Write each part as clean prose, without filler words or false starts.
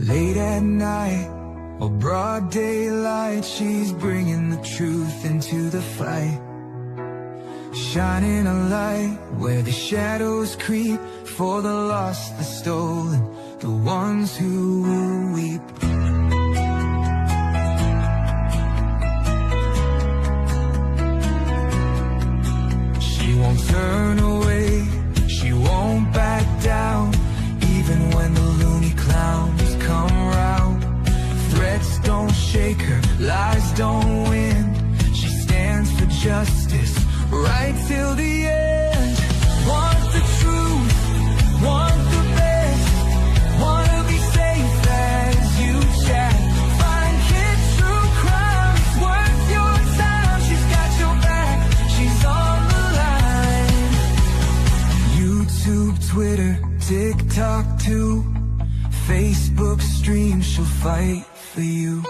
Late at night or broad daylight, she's bringing the truth into the fight. Shining a light where the shadows creep, for the lost, the stolen, the ones who will weep. She won't turn away, she won't back down, even when the loony clowns come round. Threats don't shake her, lies don't win. She stands for justice, right till the end. Want the truth, want the best, wanna be safe as you chat. Find kid true crime, it's worth your time. She's got your back, she's on the line. YouTube, Twitter, TikTok too, Facebook stream, she'll fight for you.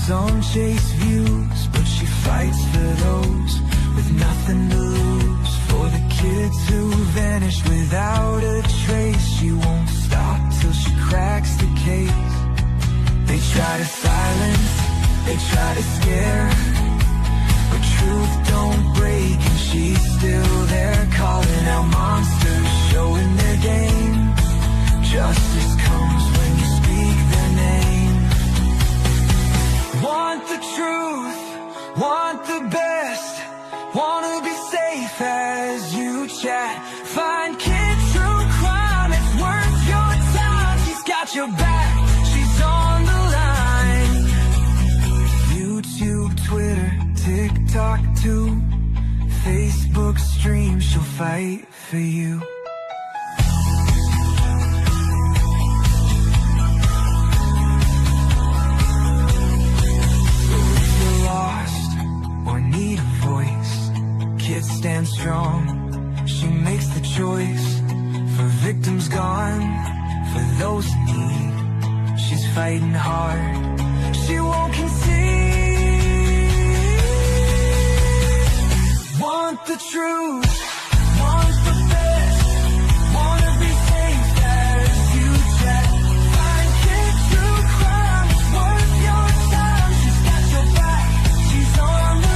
Some chase views, but she fights for those with nothing to lose. For the kids who vanish without a trace, she won't stop till she cracks the case. They try to silence, they try to scare, but truth don't break and she's still there, calling out monsters, showing their game. Justice comes when you speak their name. Want the truth, want the best, wanna be safe as you chat. Find kid true crime, it's worth your time. She's got your back, she's on the line. YouTube, Twitter, TikTok too, Facebook stream, she'll fight for you. Need a voice, kids stand strong. She makes the choice for victims gone, for those in need. She's fighting hard, she won't concede. Want the truth, want the best, wanna be safe as you chat. Find kid true crime, it's worth your time. She's got your back, she's on the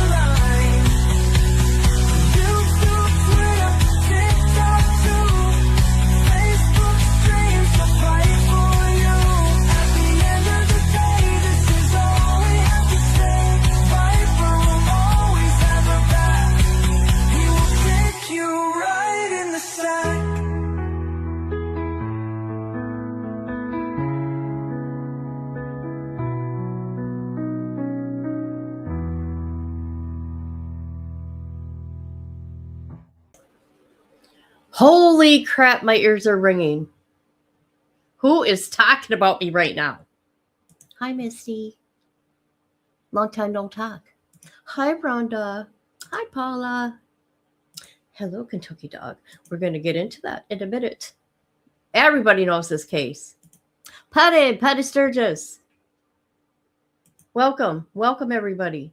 Holy crap, my ears are ringing. Who is talking about me right now? Hi, Misty. Long time no talk. Hi, Rhonda. Hi, Paula. Hello, Kentucky Dog. We're going to get into that in a minute. Everybody knows this case. Patty Sturgis. Welcome. Welcome, everybody.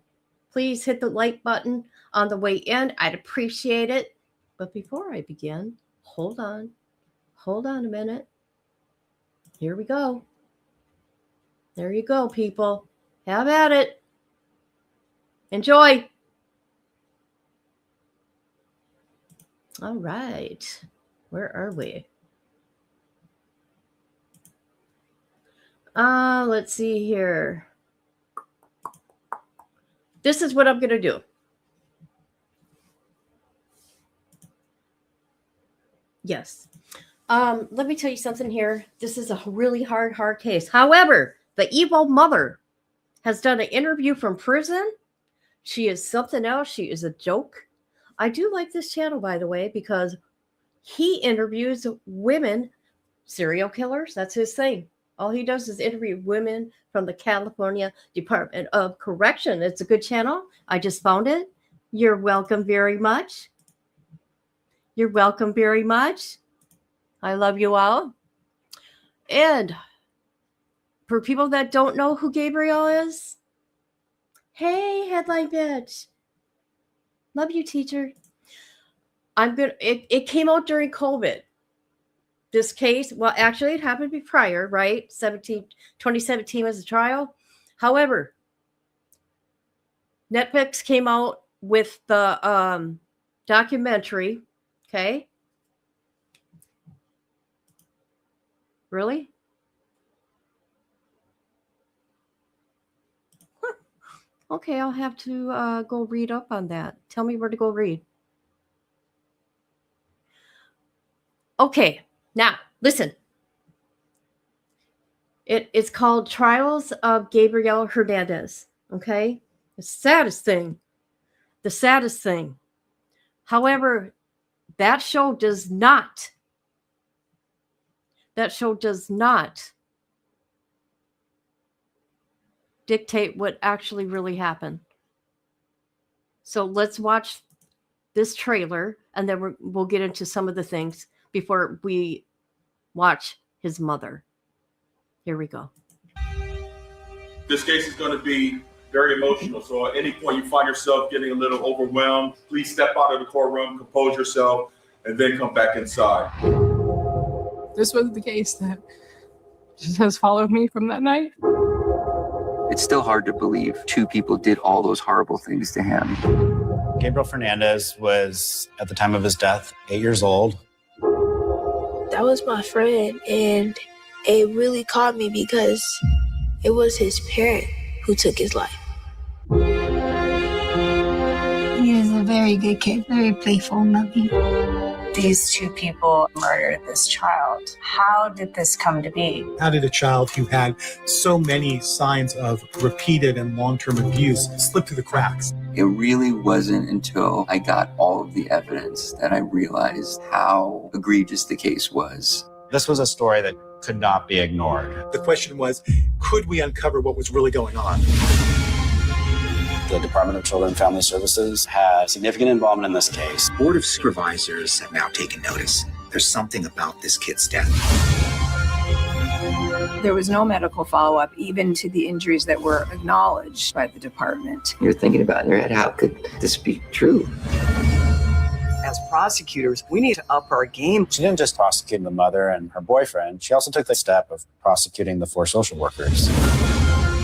Please hit the like button on the way in. I'd appreciate it. But before I begin, hold on a minute. Here we go. There you go, people. Have at it. Enjoy. All right. Where are we? Let's see here. This is what I'm going to do. Yes. Let me tell you something here. This is a really hard case. However, the evil mother has done an interview from prison. She is something else. She is a joke. I do like this channel, by the way, because he interviews women, serial killers. That's his thing. All he does is interview women from the California Department of Correction. It's a good channel. I just found it. You're welcome very much. You're welcome very much. I love you all. And for people that don't know who Gabriel is, hey, Headline Bitch, Love you, teacher. It came out during COVID. This case, well, actually, it happened to be prior, right? 2017 was the trial. However, Netflix came out with the documentary. Okay. Really? Huh. Okay, I'll have to go read up on that. Tell me where to go read. Okay, now listen. It's called Trials of Gabriel Hernandez. Okay, the saddest thing. The saddest thing. However, that show does not. That show does not dictate what actually really happened. So let's watch this trailer, and then we'll get into some of the things before we watch his mother. Here we go. This case is going to be very emotional. So at any point you find yourself getting a little overwhelmed, please step out of the courtroom, compose yourself, and then come back inside. This was the case that just has followed me from that night. It's still hard to believe two people did all those horrible things to him. Gabriel Hernandez was, at the time of his death, 8 years old. That was my friend, and it really caught me because it was his parent who took his life. He was a very good kid, very playful, loving. These two people murdered this child. How did this come to be? How did a child who had so many signs of repeated and long-term abuse slip through the cracks? It really wasn't until I got all of the evidence that I realized how egregious the case was. This was a story that could not be ignored. The question was, could we uncover what was really going on? The Department of Children and Family Services had significant involvement in this case. Board of Supervisors have now taken notice. There's something about this kid's death. There was no medical follow-up, even to the injuries that were acknowledged by the department. You're thinking about in your head, how could this be true? As prosecutors, we need to up our game. She didn't just prosecute the mother and her boyfriend. She also took the step of prosecuting the 4 social workers.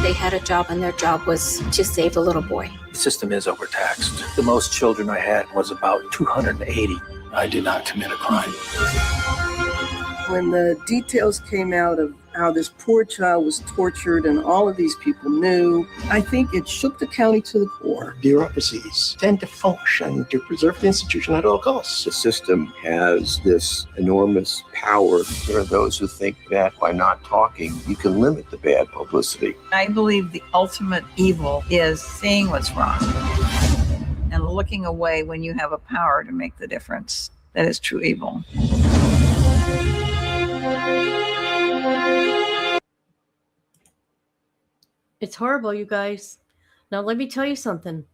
They had a job, and their job was to save the little boy. The system is overtaxed. The most children I had was about 280. I did not commit a crime. When the details came out of how this poor child was tortured and all of these people knew, I think it shook the county to the core. Bureaucracies tend to function to preserve the institution at all costs. The system has this enormous power. There are those who think that by not talking, you can limit the bad publicity. I believe the ultimate evil is seeing what's wrong and looking away when you have a power to make the difference. That is true evil. It's horrible, you guys. Now let me tell you something.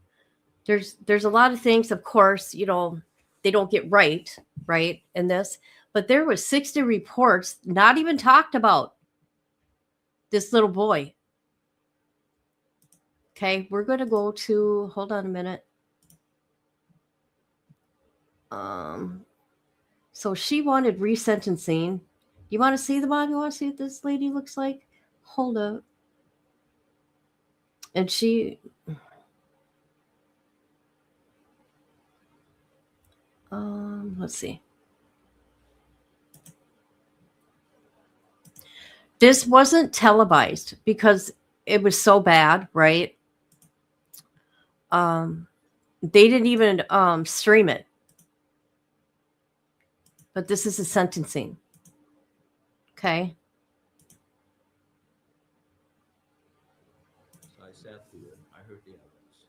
There's a lot of things, of course, they don't get right in this, but there was 60 reports not even talked about this little boy. Okay, we're going to go to, hold on a minute. So she wanted resentencing. You want to see the mom? You want to see what this lady looks like? Hold up. And she, let's see. This wasn't televised because it was so bad, right? They didn't even stream it. But this is a sentencing. Okay. I heard the evidence.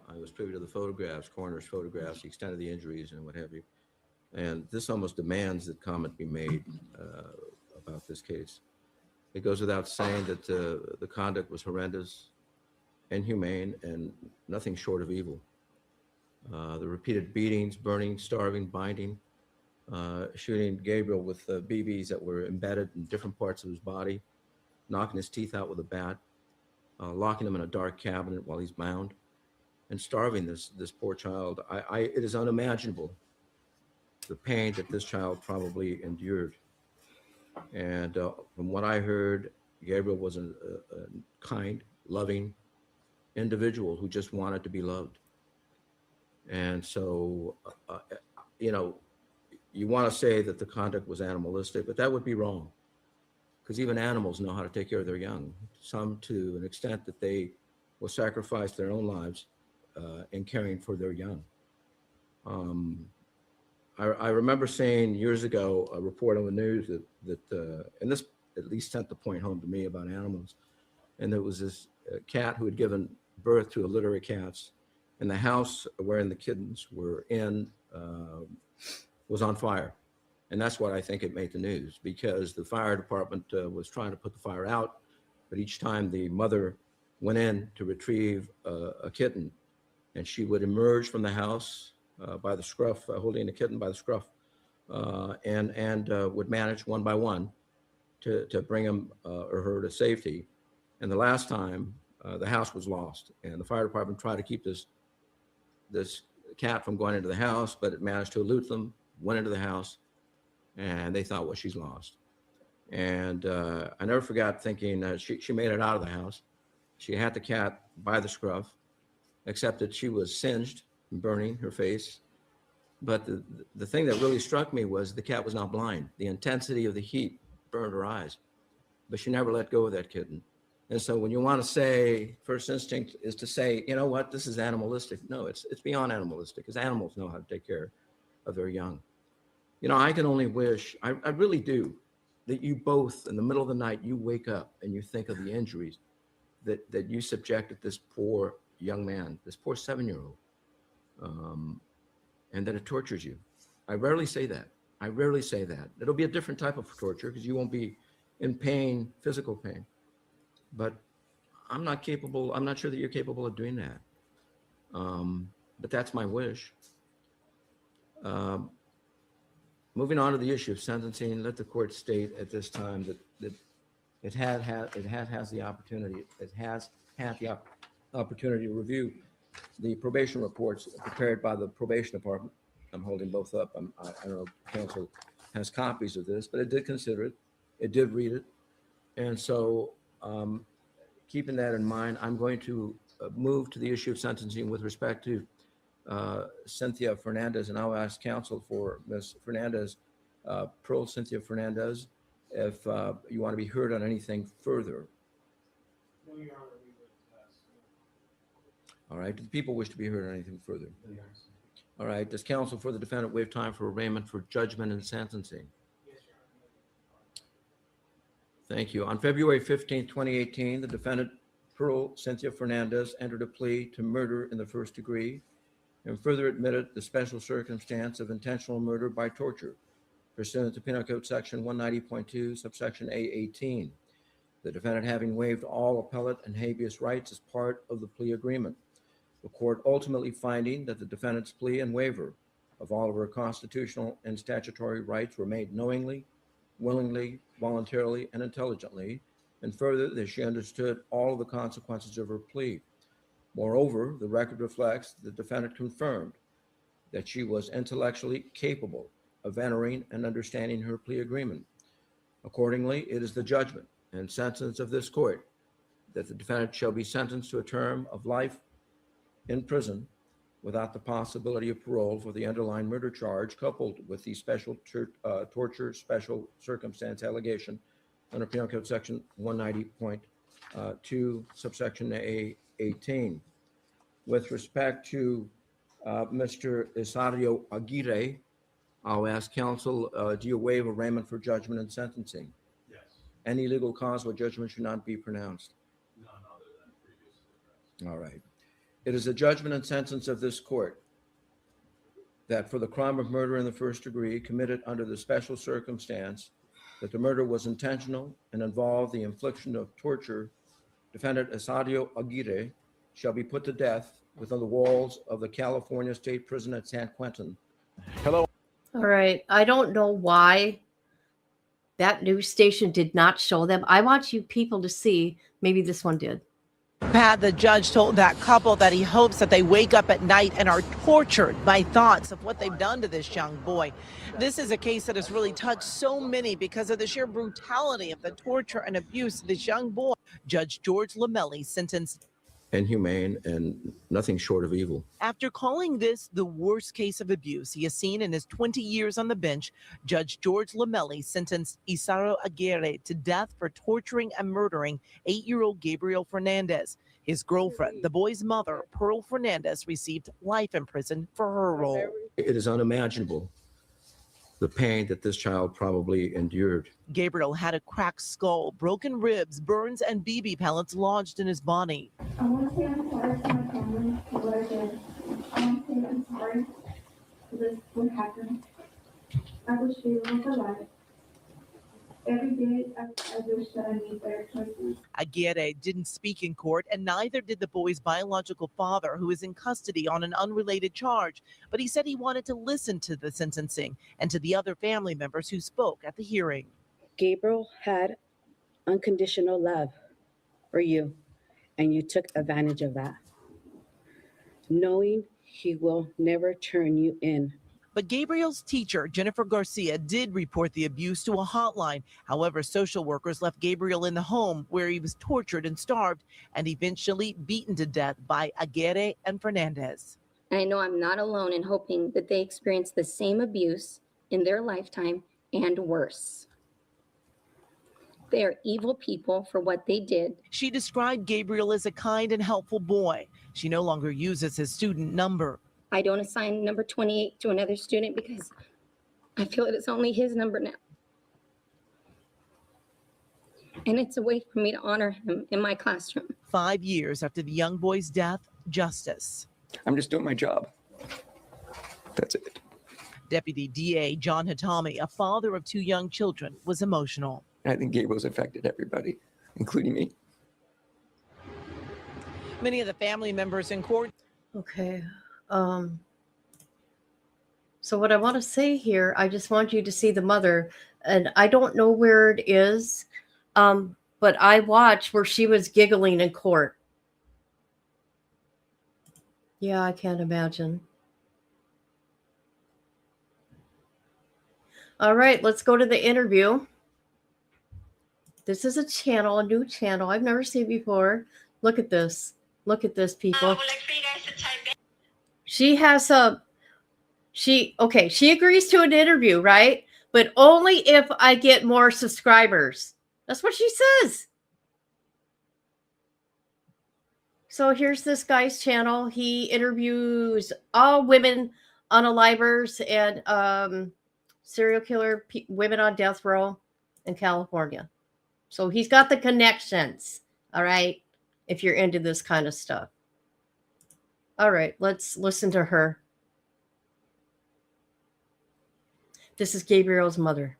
I was privy to the photographs, coroner's photographs, the extent of the injuries and what have you. And this almost demands that comment be made about this case. It goes without saying that the conduct was horrendous, inhumane, and nothing short of evil. The repeated beatings, burning, starving, binding, shooting Gabriel with BBs that were embedded in different parts of his body, knocking his teeth out with a bat, locking him in a dark cabinet while he's bound, and starving this poor child. It is unimaginable the pain that this child probably endured. And from what I heard, Gabriel was a kind, loving individual who just wanted to be loved. And so, you know, you want to say that the conduct was animalistic, but that would be wrong, because even animals know how to take care of their young, some to an extent that they will sacrifice their own lives in caring for their young. I remember seeing years ago a report on the news that and this at least sent the point home to me about animals. And there was this cat who had given birth to a litter of cats, and the house wherein the kittens were in was on fire. And that's what I think it made the news, because the fire department was trying to put the fire out, but each time the mother went in to retrieve a kitten, and she would emerge from the house by the scruff, holding the kitten by the scruff, and would manage one by one to bring him or her to safety. And the last time, the house was lost, and the fire department tried to keep this cat from going into the house, but it managed to elude them, went into the house, and they thought, well, she's lost. And I never forgot thinking she made it out of the house. She had the cat by the scruff, except that she was singed and burning her face. But the thing that really struck me was the cat was not blind. The intensity of the heat burned her eyes, but she never let go of that kitten. And so when you want to say, first instinct is to say, you know what, this is animalistic. No, it's beyond animalistic, because animals know how to take care of their young. You know, I can only wish, I really do, that you both, in the middle of the night, you wake up and you think of the injuries that you subjected this poor young man, this poor 7-year-old, and that it tortures you. I rarely say that. I rarely say that. It'll be a different type of torture, because you won't be in pain, physical pain. But I'm not sure that you're capable of doing that. But that's my wish. Moving on to the issue of sentencing, let the court state at this time that it has had the opportunity to review the probation reports prepared by the probation department. I'm holding both up. I don't know if counsel has copies of this, but it did consider it. It did read it. And so keeping that in mind, I'm going to move to the issue of sentencing with respect to Cynthia Hernandez, and I'll ask counsel for Ms. Hernandez, Pearl Cynthia Hernandez, if you want to be heard on anything further. No, Your Honor, we would pass. All right. Do the people wish to be heard on anything further? Yes. All right. Does counsel for the defendant waive time for arraignment for judgment and sentencing? Yes, Your Honor. Thank you. On February 15, 2018, the defendant, Pearl Cynthia Hernandez, entered a plea to murder in the first degree and further admitted the special circumstance of intentional murder by torture pursuant to Penal Code Section 190.2, subsection A18. The defendant having waived all appellate and habeas rights as part of the plea agreement. The court ultimately finding that the defendant's plea and waiver of all of her constitutional and statutory rights were made knowingly, willingly, voluntarily, and intelligently, and further that she understood all of the consequences of her plea. Moreover, the record reflects the defendant confirmed that she was intellectually capable of entering and understanding her plea agreement. Accordingly, it is the judgment and sentence of this court that the defendant shall be sentenced to a term of life in prison without the possibility of parole for the underlying murder charge, coupled with the special torture special circumstance allegation under Penal Code Section 190.2, subsection A18. With respect to Mr. Isario Aguirre, I'll ask counsel, do you waive arraignment for judgment and sentencing? Yes. Any legal cause where judgment should not be pronounced? None other than previously addressed. All right. It is the judgment and sentence of this court that for the crime of murder in the first degree committed under the special circumstance that the murder was intentional and involved the infliction of torture, defendant Isario Aguirre shall be put to death within the walls of the California State Prison at San Quentin. All right. I don't know why that news station did not show them. I want you people to see, maybe this one did. Pat, the judge, told that couple that he hopes that they wake up at night and are tortured by thoughts of what they've done to this young boy. This is a case that has really touched so many because of the sheer brutality of the torture and abuse of this young boy. Judge George Lamelli sentenced Inhumane and nothing short of evil. after calling this the worst case of abuse he has seen in his 20 years on the bench. Judge George Lamelli sentenced Isaro Aguirre to death for torturing and murdering 8-year-old Gabriel Hernandez. His girlfriend, the boy's mother, Pearl Hernandez, received life in prison for her role. It is unimaginable the pain that this child probably endured. Gabriel had a cracked skull, broken ribs, burns, and BB pellets lodged in his body. I want to say I'm sorry to my family for what I did. I want to say I'm sorry for this, what happened. I wish they were alive. Every day, I wish that I made better choices. Aguirre didn't speak in court, and neither did the boy's biological father, who is in custody on an unrelated charge. But he said he wanted to listen to the sentencing and to the other family members who spoke at the hearing. Gabriel had unconditional love for you, and you took advantage of that, knowing he will never turn you in. But Gabriel's teacher, Jennifer Garcia, did report the abuse to a hotline. However, social workers left Gabriel in the home where he was tortured and starved and eventually beaten to death by Aguirre and Hernandez. And I know I'm not alone in hoping that they experience the same abuse in their lifetime and worse. They are evil people for what they did. She described Gabriel as a kind and helpful boy. She no longer uses his student number. I don't assign number 28 to another student because I feel it is only his number now. And it's a way for me to honor him in my classroom. 5 years after the young boy's death, justice. I'm just doing my job. That's it. Deputy DA John Hatami, a father of 2 young children, was emotional. I think Gabriel's affected everybody, including me. Many of the family members in court. Okay. So what I want to say here, I just want you to see the mother, and I don't know where it is, but I watched where she was giggling in court. Yeah, I can't imagine. All right, let's go to the interview. This is a channel, a new channel I've never seen before. Look at this. Look at this, people. She has she agrees to an interview, right? But only if I get more subscribers. That's what she says. So here's this guy's channel. He interviews all women unalivers and serial killer women on death row in California. So he's got the connections, all right, if you're into this kind of stuff. All right, let's listen to her. This is Gabriel's mother.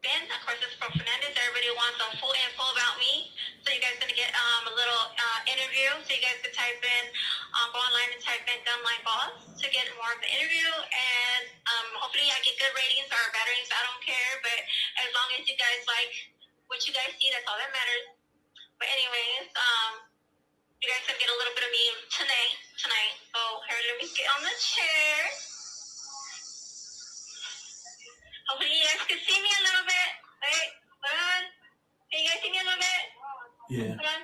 Ben, of course, it's from Hernandez. Everybody wants a full info about me. So you guys are going to get a little interview. So you guys could type in, go online and type in Gunline Boss to get more of the interview. And hopefully I get good ratings or bad ratings. I don't care. But as long as you guys like what you guys see, that's all that matters. But anyways, you guys can get a little bit of me tonight. So here, let me get on the chair. Hopefully you guys can see me a little bit. Wait, hold on. Can you guys see me a little bit? Yeah. Hold on.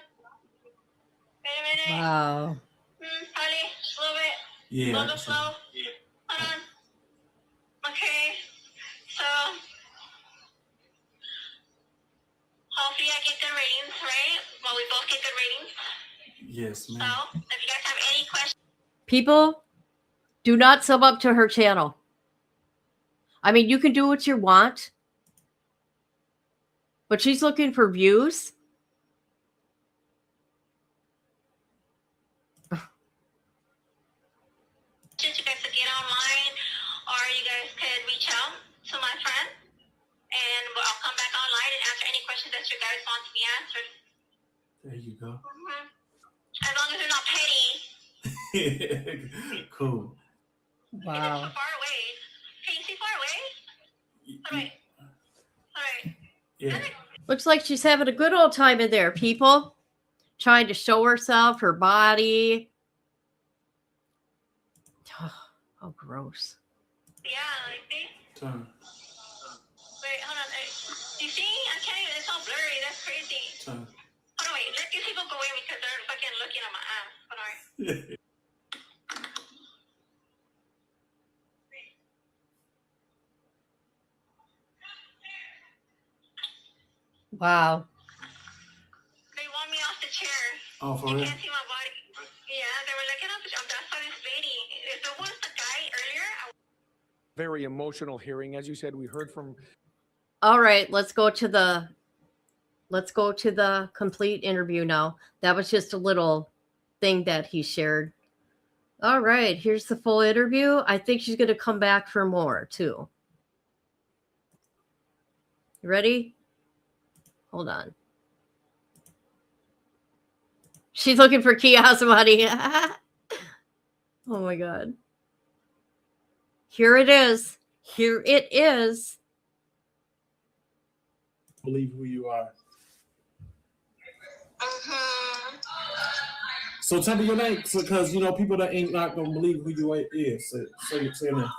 Wait a minute. Wow. Probably just a little bit. Yeah. A little slow. Yeah. Hold on. Okay. So hopefully I get good ratings, right? Well, we both get good ratings. Yes, ma'am. So if you guys have any questions. People, do not sub up to her channel. I mean, you can do what you want, but she's looking for views. You guys could get online, or you guys could reach out to my friend, and I'll come back online and answer any questions that you guys want to be answered. There you go. As long as they're not petty. Cool. Wow. So far away. Can you see far away? All right. All right. Yeah. Looks like she's having a good old time in there, people. trying to show herself, her body. Oh, gross. Yeah, like see? Turn. Wait, hold on. You see? I can't even, it's all blurry. That's crazy. Turn. Hold on, wait. Let these people go in because they're fucking looking at my ass. Hold on. Wow. They want me off the chair. Oh, for You real? can't see my body. Yeah, they were looking off the chair. That's why this lady. If there was the guy earlier, Very emotional hearing. As you said, we heard from All right, let's go to the complete interview now. That was just a little thing that he shared. All right, here's the full interview. I think she's going to come back for more too. You ready? Hold on. She's looking for kiosk money. Oh my God. Here it is. Here it is. Believe who you are. So tell me your name, because people that ain't not gonna believe who you is. So you say your name.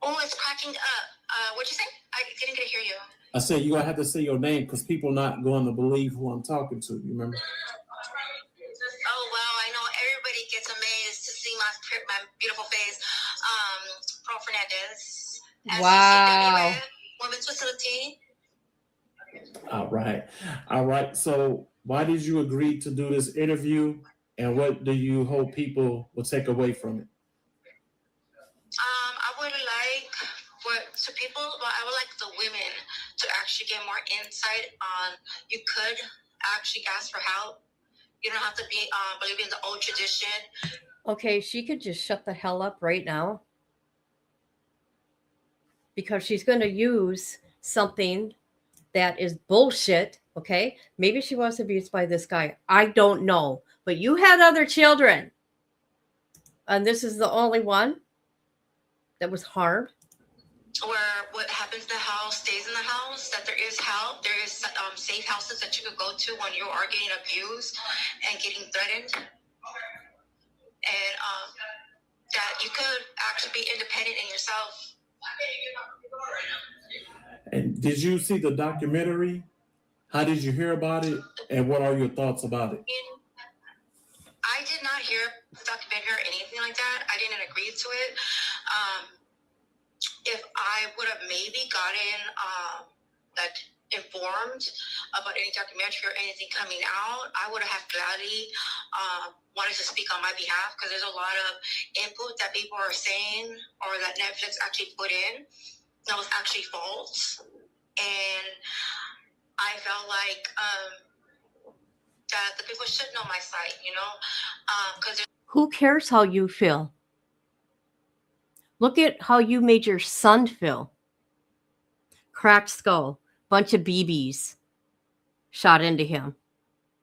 oh, it's cracking up. What'd you say? I didn't get to hear you. I said you're gonna have to say your name because people not going to believe who I'm talking to. You remember? Oh wow, I know everybody gets amazed to see my beautiful face. Pro Hernandez. Wow. Women's facility. All right. So why did you agree to do this interview, and what do you hope people will take away from it? I would like I would like the women to actually get more insight on. You could actually ask for help. You don't have to be believe in the old tradition. Okay, she could just shut the hell up right now because she's going to use something that is bullshit. Okay, maybe she was abused by this guy. I don't know, but you had other children, and this is the only one that was harmed. Where what happens in the house stays in the house, that there is help, there is safe houses that you could go to when you are getting abused and getting threatened, and that you could actually be independent in yourself. And did you see the documentary? How did you hear about it? And what are your thoughts about it? I did not hear the documentary or anything like that. I didn't agree to it. If I would have maybe gotten informed about any documentary or anything coming out, I would have gladly wanted to speak on my behalf, because there's a lot of input that people are saying or that Netflix actually put in that was actually false. And I felt like that the people should know my side, because Who cares how you feel? Look at how you made your son feel. Cracked skull, bunch of BBs shot into him,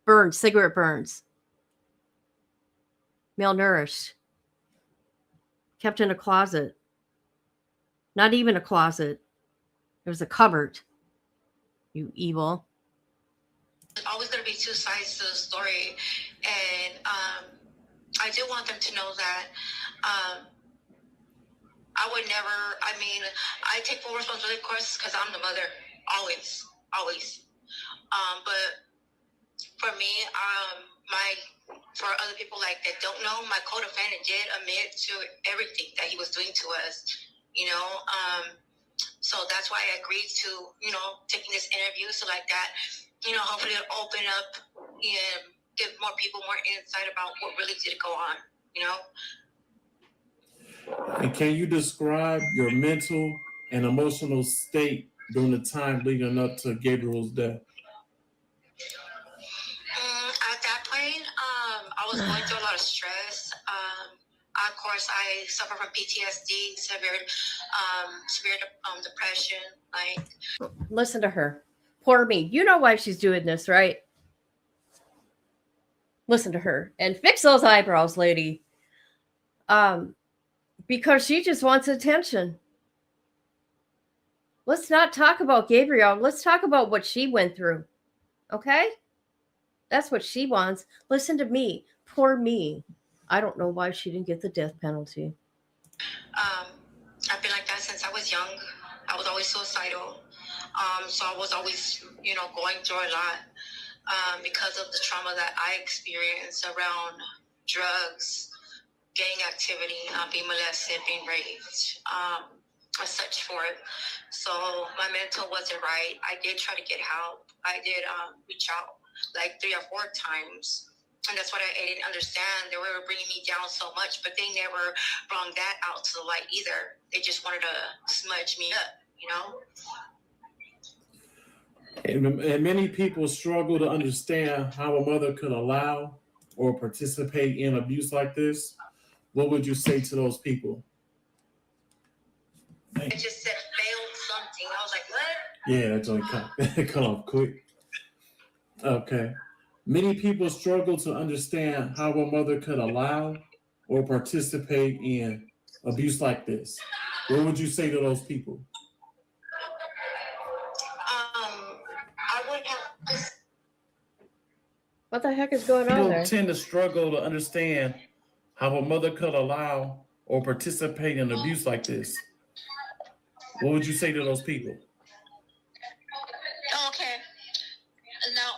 burns, cigarette burns, malnourished, kept in a closet. Not even a closet. There was a cupboard. You evil. there's always going to be two sides to the story, and I do want them to know that I would never, I take full responsibility, of course, because I'm the mother, always. But for me, for other people that don't know, my co-defendant did admit to everything that he was doing to us, so that's why I agreed to, taking this interview, so like that, hopefully it'll open up and give more people more insight about what really did go on, And can you describe your mental and emotional state during the time leading up to Gabriel's death? At that point, I was going through a lot of stress. Of course, I suffer from PTSD, severe depression. Listen to her. Poor me. You know why she's doing this, right? Listen to her and fix those eyebrows, lady. Because she just wants attention. Let's not talk about Gabriel. Let's talk about what she went through. Okay? That's what she wants. Listen to me. Poor me. I don't know why she didn't get the death penalty. I've been like that since I was young. I was always suicidal. So I was always, going through a lot because of the trauma that I experienced around drugs, gang activity, being molested, being raped, as such for it. So my mental wasn't right. I did try to get help. I did reach out like 3 or 4 times. And that's what I didn't understand. They were bringing me down so much, but they never brought that out to the light either. They just wanted to smudge me up, And many people struggle to understand how a mother could allow or participate in abuse like this. What would you say to those people? It just said failed something. I was like, what? Yeah, that's only cut off quick. Okay. Many people struggle to understand how a mother could allow or participate in abuse like this. What would you say to those people? I would have. What the heck is going on People there? tend to struggle to understand how a mother could allow or participate in abuse like this. What would you say to those people? Okay. Now,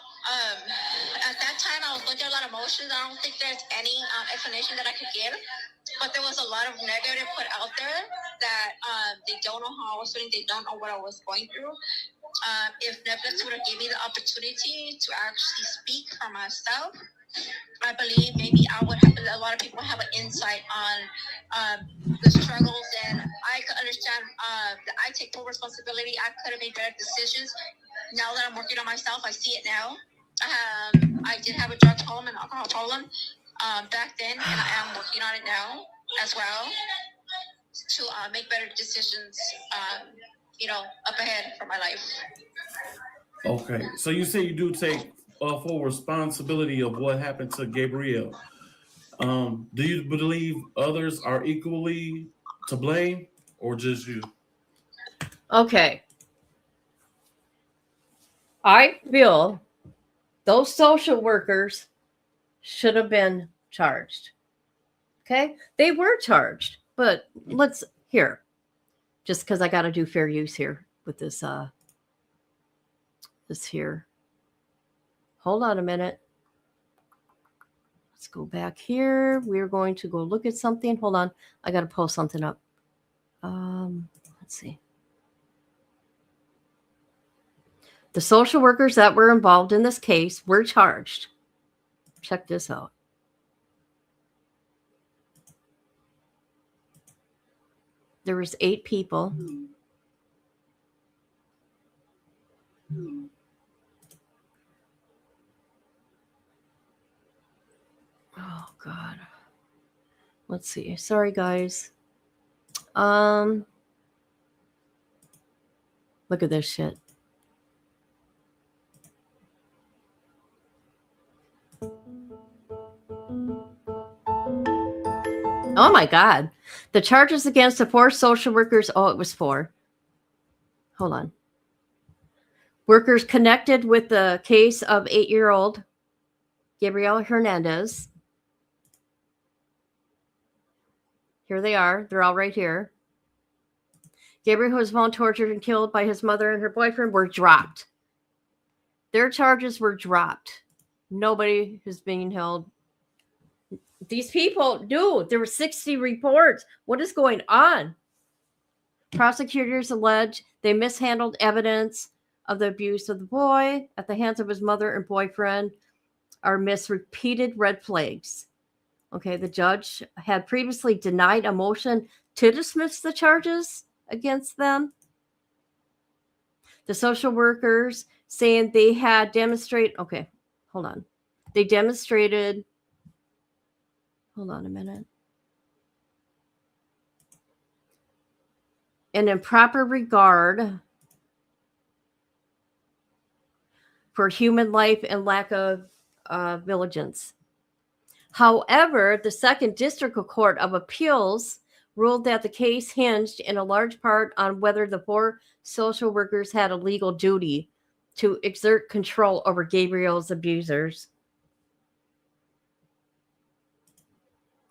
at that time, I was going through a lot of emotions. I don't think there's any explanation that I could give. But there was a lot of negative put out there that they don't know how I was feeling. They don't know what I was going through. If Netflix would have given me the opportunity to actually speak for myself, I believe maybe I would have, a lot of people have an insight on the struggles, and I could understand that I take full responsibility. I could have made better decisions. Now that I'm working on myself, I see it now. I did have a drug problem and alcohol problem back then, and I am working on it now as well to make better decisions, up ahead for my life. Okay, so you say you do take full responsibility of what happened to Gabriel. Do you believe others are equally to blame or just you? Okay. I feel those social workers should have been charged. Okay? They were charged, but let's here. Just because I got to do fair use here with this this here. Hold on a minute. Let's go back here. We're going to go look at something. Hold on. I got to pull something up. Let's see. The social workers that were involved in this case were charged. Check this out. There was 8 people. Oh God. Let's see. Sorry, guys. Look at this shit. Oh my God. The charges against the 4 social workers. Oh, it was 4. Hold on. Workers connected with the case of 8-year-old Gabriel Hernandez. Here they are. They're all right here. Gabriel, who was found tortured and killed by his mother and her boyfriend, were dropped. Their charges were dropped. Nobody is being held. These people, dude, there were 60 reports. What is going on? Prosecutors allege they mishandled evidence of the abuse of the boy at the hands of his mother and boyfriend are missed repeated red flags. Okay, the judge had previously denied a motion to dismiss the charges against them. The social workers saying they had demonstrated, okay, hold on. They demonstrated, hold on a minute. An improper regard for human life and lack of vigilance. However, the Second District Court of Appeals ruled that the case hinged in a large part on whether the 4 social workers had a legal duty to exert control over Gabriel's abusers.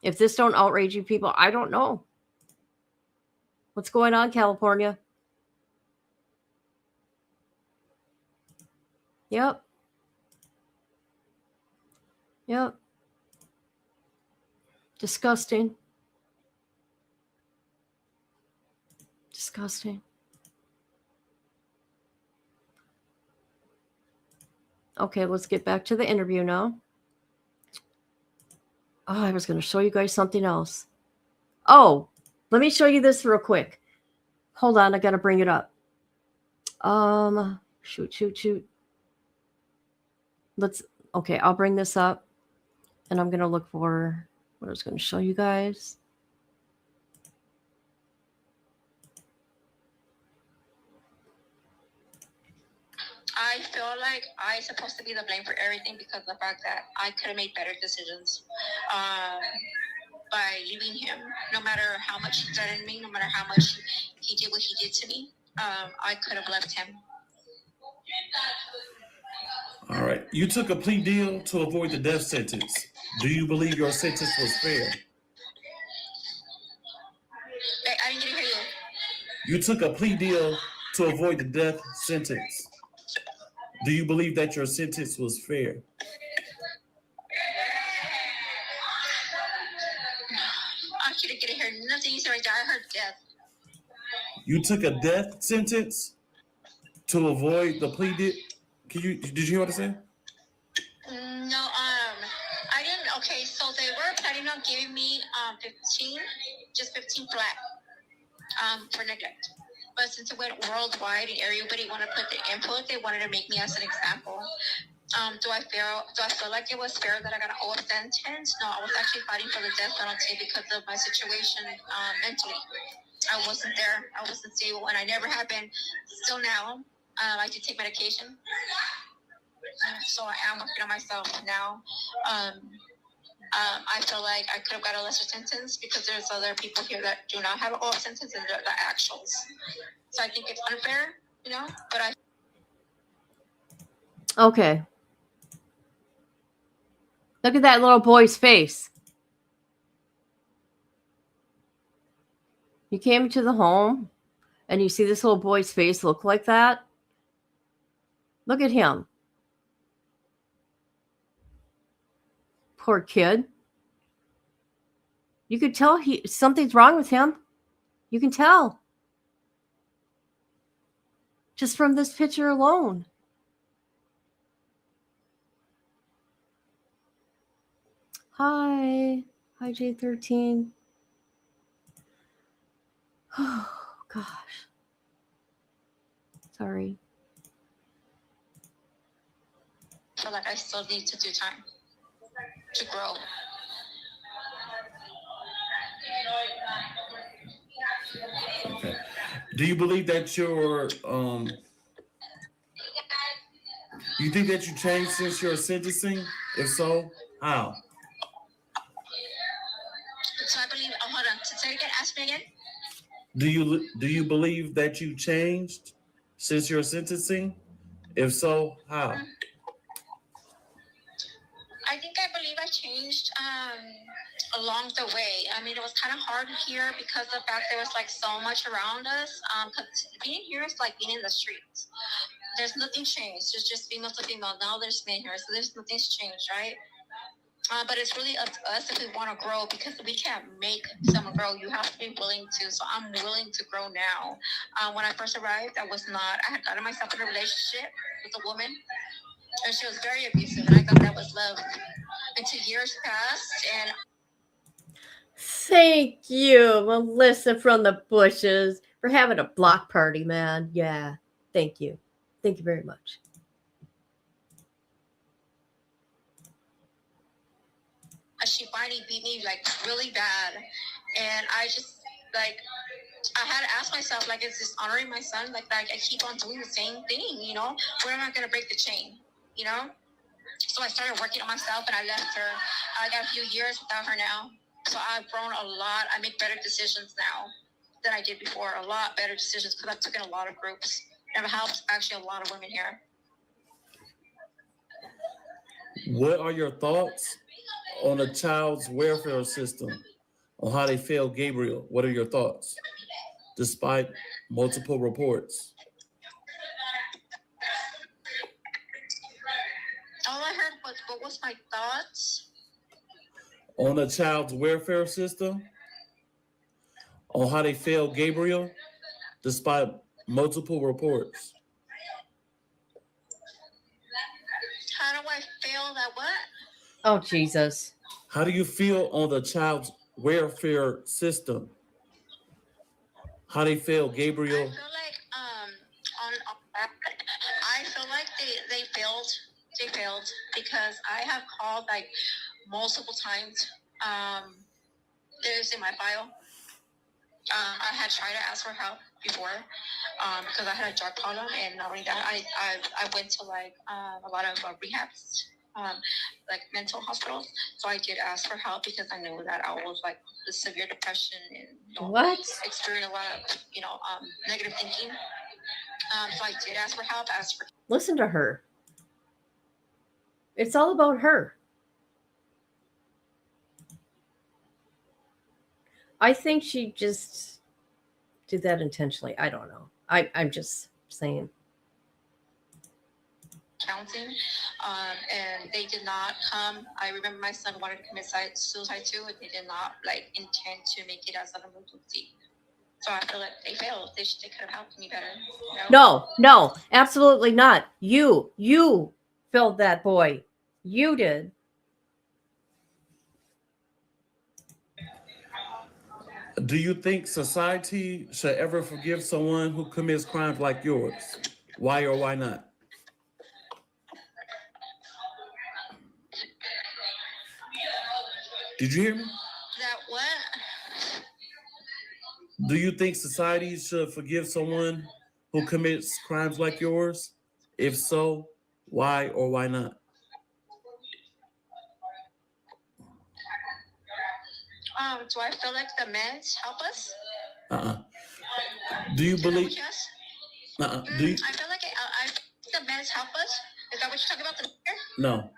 If this don't outrage you people, I don't know. What's going on, California? Yep. Yep. Disgusting. Disgusting. Okay, let's get back to the interview now. Oh, I was going to show you guys something else. Oh, let me show you this real quick. Hold on, I got to bring it up. Shoot. Okay, I'll bring this up. And I'm going to look for what I was going to show you guys. I feel like I'm supposed to be the blame for everything because of the fact that I could have made better decisions by leaving him. No matter how much he threatened me, no matter how much he did what he did to me, I could have left him. All right. You took a plea deal to avoid the death sentence. Do you believe your sentence was fair? I didn't hear you. You took a plea deal to avoid the death sentence. Do you believe that your sentence was fair? I couldn't get to hear nothing you said right there. I heard death. You took a death sentence to avoid the plea deal. Did you hear what I said? No, I didn't. Okay, so they were planning on giving me 15 flat for neglect. But since it went worldwide and everybody wanted to put the input, they wanted to make me as an example. Do I feel like it was fair that I got an old sentence? No, I was actually fighting for the death penalty because of my situation mentally. I wasn't there. I wasn't stable, and I never have been. Still now, I do take medication. So I am working on myself now. I feel like I could have got a lesser sentence because there's other people here that do not have an old sentence and they're the actuals. So I think it's unfair, but Okay. Look at that little boy's face. You came to the home and you see this little boy's face look like that. Look at him. Poor kid. You could tell something's wrong with him. You can tell. Just from this picture alone. Hi. Hi, J13. Oh, gosh. Sorry. I feel like I still need to do time to grow. Okay. Do you believe that you think that you changed since your sentencing? If so, how? So I believe, hold on, say it again, ask me again. Do you believe that you changed since your sentencing? If so, how? I think I believe I changed along the way. I mean, it was kind of hard here because of the fact there was like so much around us. Because being here is like being in the streets. There's nothing changed. There's just female to female. Now there's men here, so there's nothing's changed, right? But it's really up to us if we want to grow, because we can't make someone grow. You have to be willing to. So I'm willing to grow now. When I first arrived, I had gotten myself in a relationship with a woman, and she was very abusive, and I thought that was love. And 2 years passed, and Thank you, Melissa from the bushes, for having a block party, man. Yeah. Thank you. Thank you very much. she finally beat me like really bad. And I just like, I had to ask myself, like, is this honoring my son? Like I keep on doing the same thing, you know? When am I going to break the chain, you know? So I started working on myself, and I left her. I got a few years without her now. So I've grown a lot. I make better decisions now than I did before. A lot better decisions, because I've taken a lot of groups. And I've helped actually a lot of women here. What are your thoughts on a child's welfare system, on how they failed Gabriel. What are your thoughts? Despite multiple reports. All I heard was, what was my thoughts? On a child's welfare system, on how they failed Gabriel, despite multiple reports. How do I feel that what? Oh, Jesus. How do you feel on the child's welfare system? How they failed Gabriel? I feel like I feel like they failed. They failed because I have called like multiple times. There's in my file. I had tried to ask for help before because I had a drug problem, and not only that, I went to like a lot of rehabs, like mental hospitals. So I did ask for help because I knew that I was like the severe depression and What? experienced a lot of negative thinking. So I did ask for help. Asked for Listen to her. It's all about her. I think she just did that intentionally. I don't know. I'm just saying. counseling, and they did not come. I remember my son wanted to commit suicide too, and they did not like intend to make it as an emergency. So I feel like they failed. They could have helped me better. No, absolutely not. You filled that boy. You did. Do you think society should ever forgive someone who commits crimes like yours? Why or why not? Did you hear me? That what? Do you think society should forgive someone who commits crimes like yours? If so, why or why not? Do I feel like the meds help us? Do you believe? Do you? I feel like the meds help us. Is that what you're talking about? No.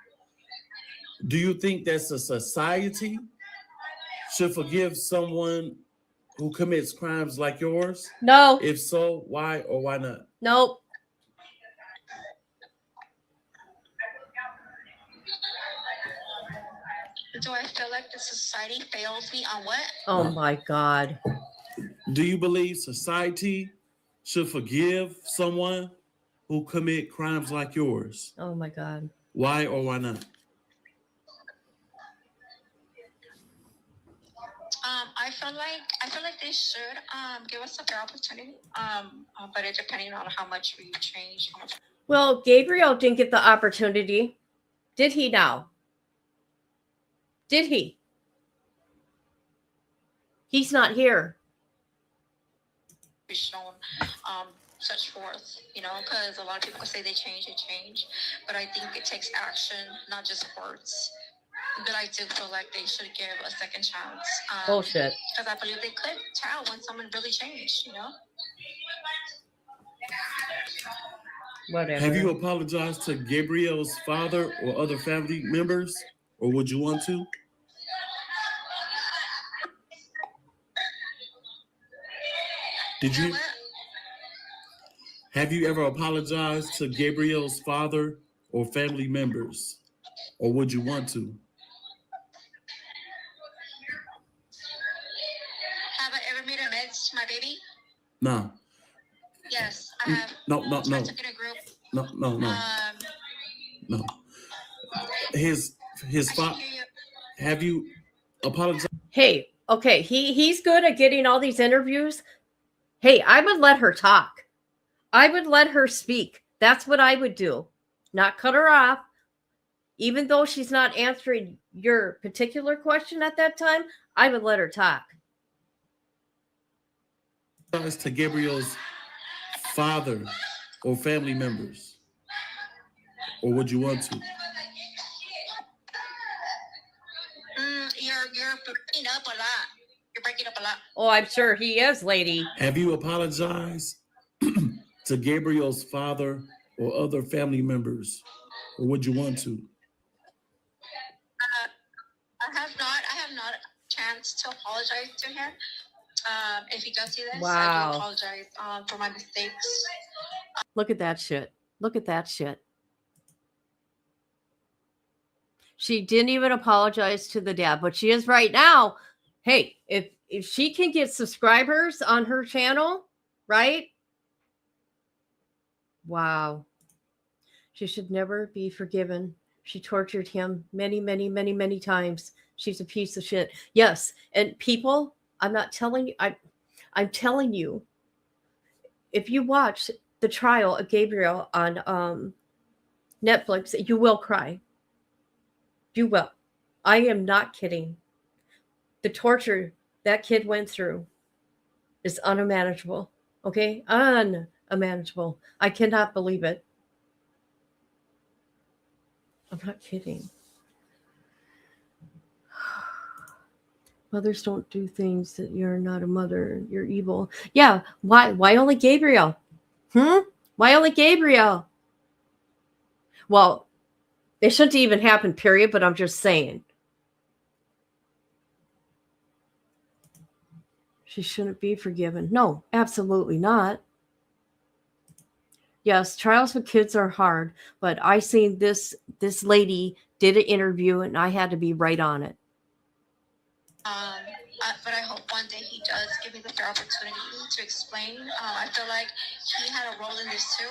Do you think that a society should forgive someone who commits crimes like yours? No. If so, why or why not? Nope. Do I feel like the society fails me on what? Oh my God. Do you believe society should forgive someone who commit crimes like yours? Oh my God. Why or why not? I feel like they should give us a fair opportunity. But it depending on how much we change. Well, Gabriel didn't get the opportunity. Did he now? Did he? He's not here. Be shown such forth, because a lot of people say they change, but I think it takes action, not just words. But I do feel like they should give a second chance. Bullshit. Because I believe they could tell when someone really changed, Whatever. Have you apologized to Gabriel's father or other family members, or would you want to? Did you? Have you ever apologized to Gabriel's father or family members, or would you want to? Have I ever made amends to my baby? No. Yes, I have. No. I took in a group. No. His father. Have you apologized? Hey, okay, he's good at getting all these interviews. Hey, I would let her talk. I would let her speak. That's what I would do. Not cut her off. Even though she's not answering your particular question at that time, I would let her talk. To Gabriel's father or family members, or would you want to? You're breaking up a lot. You're breaking up a lot. Oh, I'm sure he is, lady. Have you apologized to Gabriel's father or other family members, or would you want to? have not chance to apologize to him. If he does see this, I Wow. do apologize for my mistakes. Look at that shit. Look at that shit. She didn't even apologize to the dad, but she is right now. Hey, if she can get subscribers on her channel, right? Wow. She should never be forgiven. She tortured him many, many, many, many times. She's a piece of shit. Yes, and people, I'm not telling you, I'm telling you, if you watch the trial of Gabriel on Netflix, you will cry. You will. I am not kidding. The torture that kid went through is unmanageable. Okay? Unmanageable. I cannot believe it. I'm not kidding. Mothers don't do things that you're not a mother. You're evil. Yeah. Why only Gabriel? Why only Gabriel? Well, it shouldn't even happen, period, but I'm just saying. She shouldn't be forgiven. No, absolutely not. Yes, trials with kids are hard, but I seen this lady did an interview and I had to be right on it. But I hope one day he does give me the fair opportunity to explain. I feel like he had a role in this too.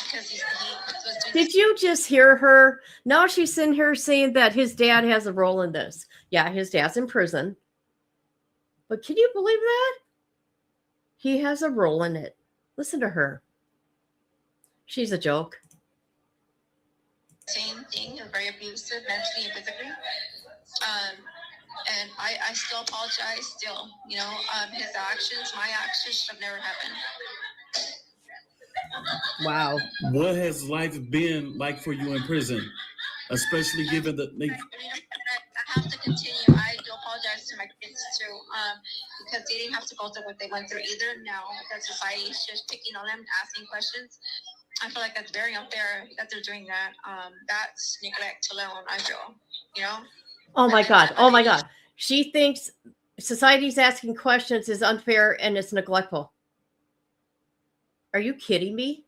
Because he was doing. Did you just hear her? Now she's sitting here saying that his dad has a role in this. Yeah, his dad's in prison. But can you believe that? He has a role in it. Listen to her. She's a joke. Same thing, very abusive mentally and physically. And I still apologize still. You know, his actions, my actions should have never happened. Wow. What has life been like for you in prison? Especially given the I have to continue. I do apologize to my kids too, because they didn't have to go through what they went through either. Now that society is just picking on them, asking questions, I feel like that's very unfair that they're doing that. That's neglect alone, I feel, you know? Oh my God. Oh my God. She thinks society's asking questions is unfair and it's neglectful. Are you kidding me?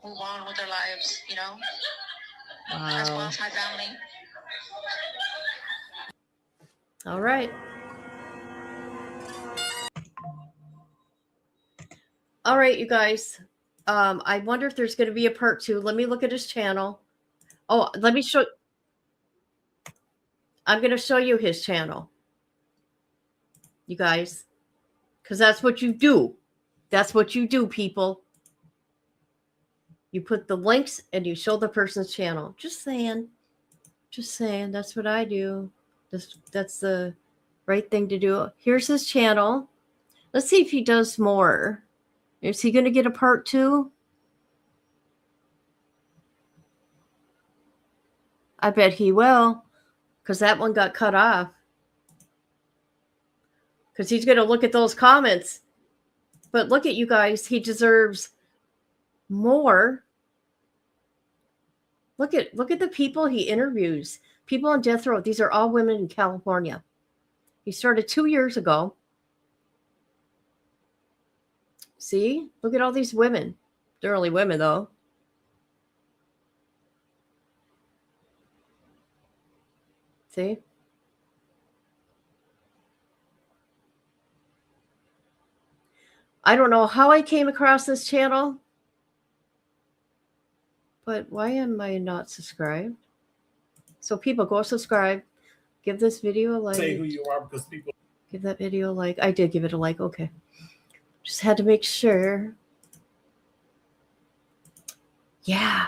Move on with their lives, you know? Wow. I've lost my family. All right. All right, you guys. I wonder if there's going to be a part 2. Let me look at his channel. Oh, let me show. I'm going to show you his channel. You guys. Because that's what you do. That's what you do, people. You put the links and you show the person's channel. Just saying. Just saying. That's what I do. That's the right thing to do. Here's his channel. Let's see if he does more. Is he going to get a part 2? I bet he will. Because that one got cut off. Because he's going to look at those comments. But look at you guys. He deserves more. Look at the people he interviews. People on death row. These are all women in California. He started 2 years ago. See? Look at all these women. They're only women, though. See? I don't know how I came across this channel. But why am I not subscribed? So people, go subscribe. Give this video a like. Say who you are because people. Give that video a like. I did give it a like. Okay. Just had to make sure. Yeah.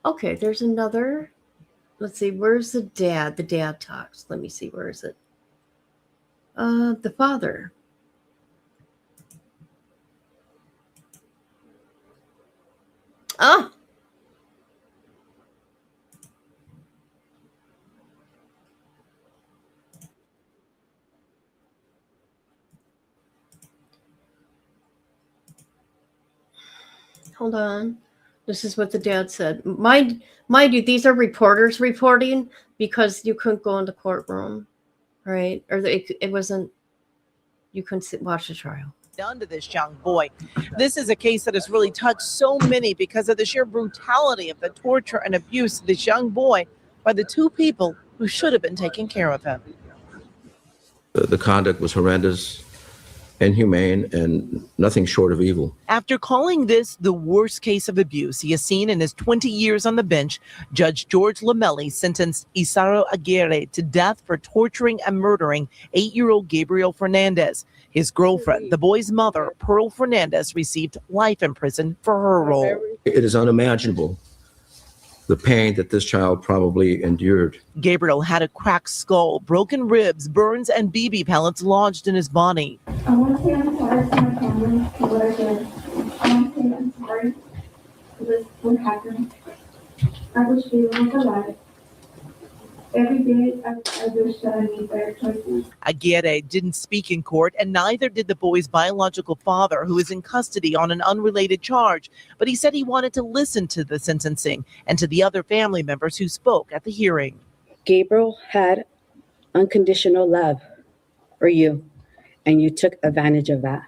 Okay, there's another. Let's see. Where's the dad? The dad talks. Let me see. Where is it? The father. Oh. Hold on. This is what the dad said. Mind you, these are reporters reporting because you couldn't go in the courtroom, right? Or it wasn't, you couldn't watch the trial. Done to this young boy. This is a case that has really touched so many because of the sheer brutality of the torture and abuse of this young boy by the two people who should have been taking care of him. The conduct was horrendous, inhumane, and nothing short of evil. After calling this the worst case of abuse he has seen in his 20 years on the bench, Judge George Lamelli sentenced Isaro Aguirre to death for torturing and murdering 8-year-old Gabriel Hernandez. His girlfriend, the boy's mother, Pearl Hernandez, received life in prison for her role. It is unimaginable the pain that this child probably endured. Gabriel had a cracked skull, broken ribs, burns, and BB pellets lodged in his body. I want to say I'm sorry to my family for what I did. I want to say I'm sorry for this, what happened. I wish they were alive. Every day, I wish that I made better choices. Aguirre didn't speak in court, and neither did the boy's biological father, who is in custody on an unrelated charge. But he said he wanted to listen to the sentencing and to the other family members who spoke at the hearing. Gabriel had unconditional love for you, and you took advantage of that,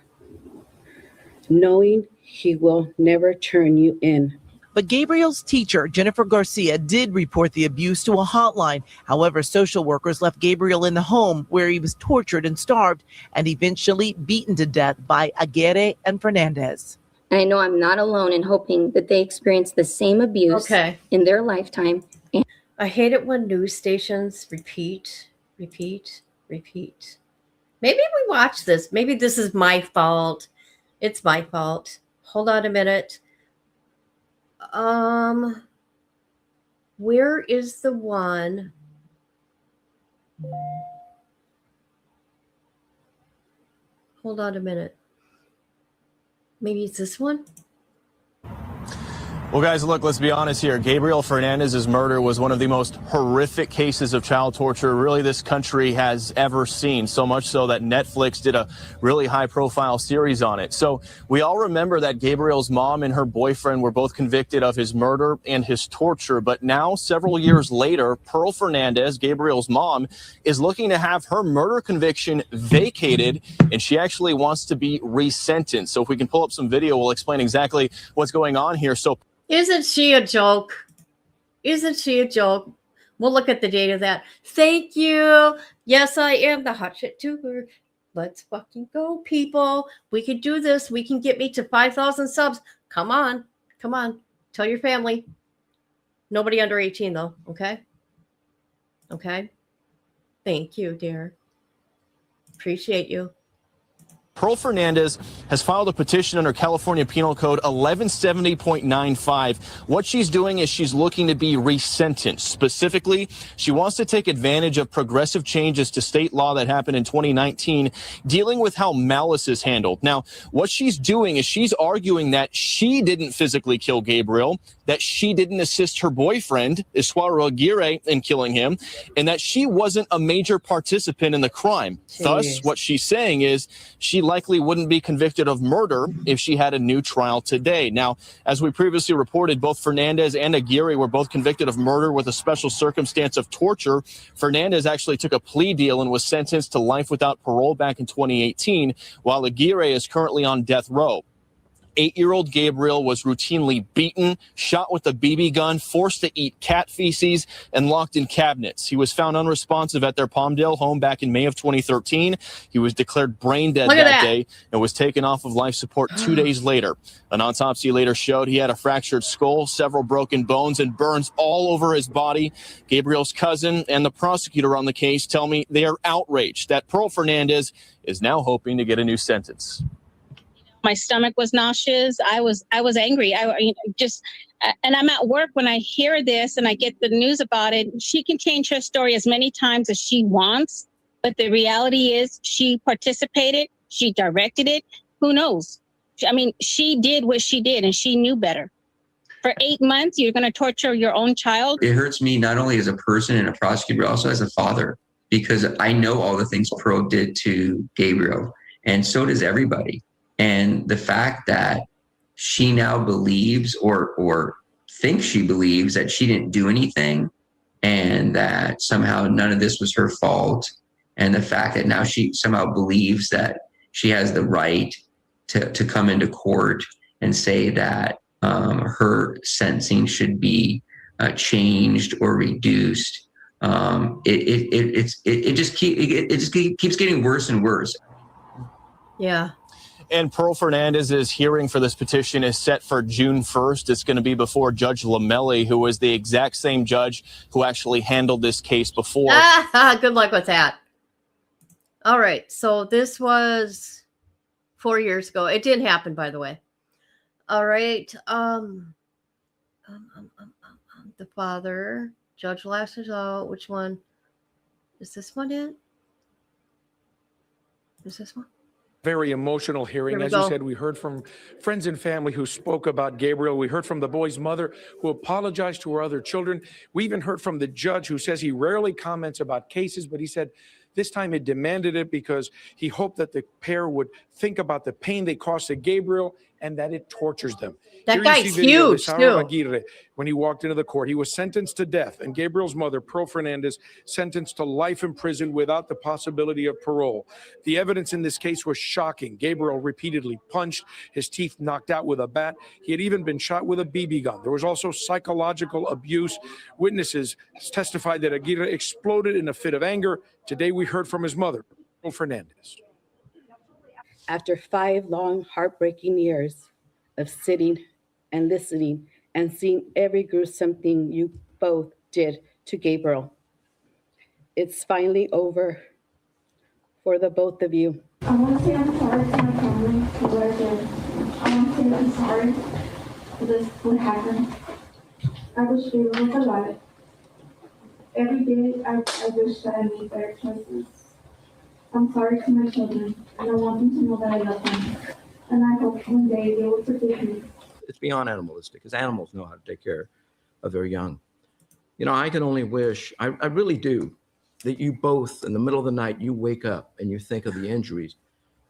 knowing he will never turn you in. But Gabriel's teacher, Jennifer Garcia, did report the abuse to a hotline. However, social workers left Gabriel in the home where he was tortured and starved and eventually beaten to death by Aguirre and Hernandez. And I know I'm not alone in hoping that they experience the same abuse in their lifetime. I hate it when news stations repeat. Maybe we watch this. Maybe this is my fault. It's my fault. Hold on a minute. Where is the one? Hold on a minute. Maybe it's this one. Well, guys, look, let's be honest here. Gabriel Hernandez's murder was one of the most horrific cases of child torture really this country has ever seen, so much so that Netflix did a really high-profile series on it. So we all remember that Gabriel's mom and her boyfriend were both convicted of his murder and his torture, but now, several years later, Pearl Hernandez, Gabriel's mom, is looking to have her murder conviction vacated, and she actually wants to be resentenced. So if we can pull up some video, we'll explain exactly what's going on here. So isn't she a joke? Isn't she a joke? We'll look at the date of that. Thank you. Yes, I am the hot shit tuber. Let's fucking go, people. We can do this. We can get me to 5,000 subs. Come on. Come on. Tell your family. Nobody under 18, though. Okay? Okay? Thank you, dear. Appreciate you. Pearl Hernandez has filed a petition under California Penal Code 1170.95. What she's doing is she's looking to be resentenced. Specifically, she wants to take advantage of progressive changes to state law that happened in 2019 dealing with how malice is handled. Now, what she's doing is she's arguing that she didn't physically kill Gabriel, that she didn't assist her boyfriend, Isaro Aguirre, in killing him, and that she wasn't a major participant in the crime. Jeez. Thus, what she's saying is she likely wouldn't be convicted of murder if she had a new trial today. Now, as we previously reported, both Hernandez and Aguirre were both convicted of murder with a special circumstance of torture. Hernandez actually took a plea deal and was sentenced to life without parole back in 2018, while Aguirre is currently on death row. 8-year-old Gabriel was routinely beaten, shot with a BB gun, forced to eat cat feces, and locked in cabinets. He was found unresponsive at their Palmdale home back in May of 2013. He was declared brain dead that day and was taken off of life support 2 days later. An autopsy later showed he had a fractured skull, several broken bones, and burns all over his body. Gabriel's cousin and the prosecutor on the case tell me they are outraged that Pearl Hernandez is now hoping to get a new sentence. My stomach was nauseous. I was angry. And I'm at work when I hear this and I get the news about it. She can change her story as many times as she wants, but the reality is she participated, she directed it. Who knows? I mean, she did what she did and she knew better. For 8 months, you're going to torture your own child. It hurts me not only as a person and a prosecutor, but also as a father, because I know all the things Pearl did to Gabriel, and so does everybody. And the fact that she now believes or thinks she believes that she didn't do anything and that somehow none of this was her fault. And the fact that now she somehow believes that she has the right to come into court and say that her sentencing should be changed or reduced. It just keeps getting worse and worse. Yeah. And Pearl Hernandez's hearing for this petition is set for June 1st. It's going to be before Judge Lamelli, who was the exact same judge who actually handled this case before. Good luck with that. All right. So this was 4 years ago. It didn't happen, by the way. All right. The father, Judge Lasseter, which one? Is this one it? Is this one? Very emotional hearing. Here we As go. you said, we heard from friends and family who spoke about Gabriel. We heard from the boy's mother who apologized to her other children. We even heard from the judge who says he rarely comments about cases, but he said this time he demanded it because he hoped that the pair would think about the pain they caused to Gabriel and that it tortures them. That Here you guy's see video of huge, Isaro too. Aguirre when he walked into the court. He was sentenced to death, and Gabriel's mother, Pearl Hernandez, sentenced to life in prison without the possibility of parole. The evidence in this case was shocking. Gabriel repeatedly punched, his teeth knocked out with a bat. He had even been shot with a BB gun. There was also psychological abuse. Witnesses testified that Aguirre exploded in a fit of anger. Today we heard from his mother, Pearl Hernandez. After 5 long, heartbreaking years of sitting and listening and seeing every gruesome thing you both did to Gabriel, it's finally over for the both of you. I want to say I'm sorry to my family for what I did. I want to say I'm sorry for this, what happened. I wish Gabriel was alive. Every day I wish that I made better choices. I'm sorry to my children, and I want them to know that I love them. And I hope one day they will forgive me. It's beyond animalistic because animals know how to take care of their young. You know, I can only wish, I really do, that you both, in the middle of the night, you wake up and you think of the injuries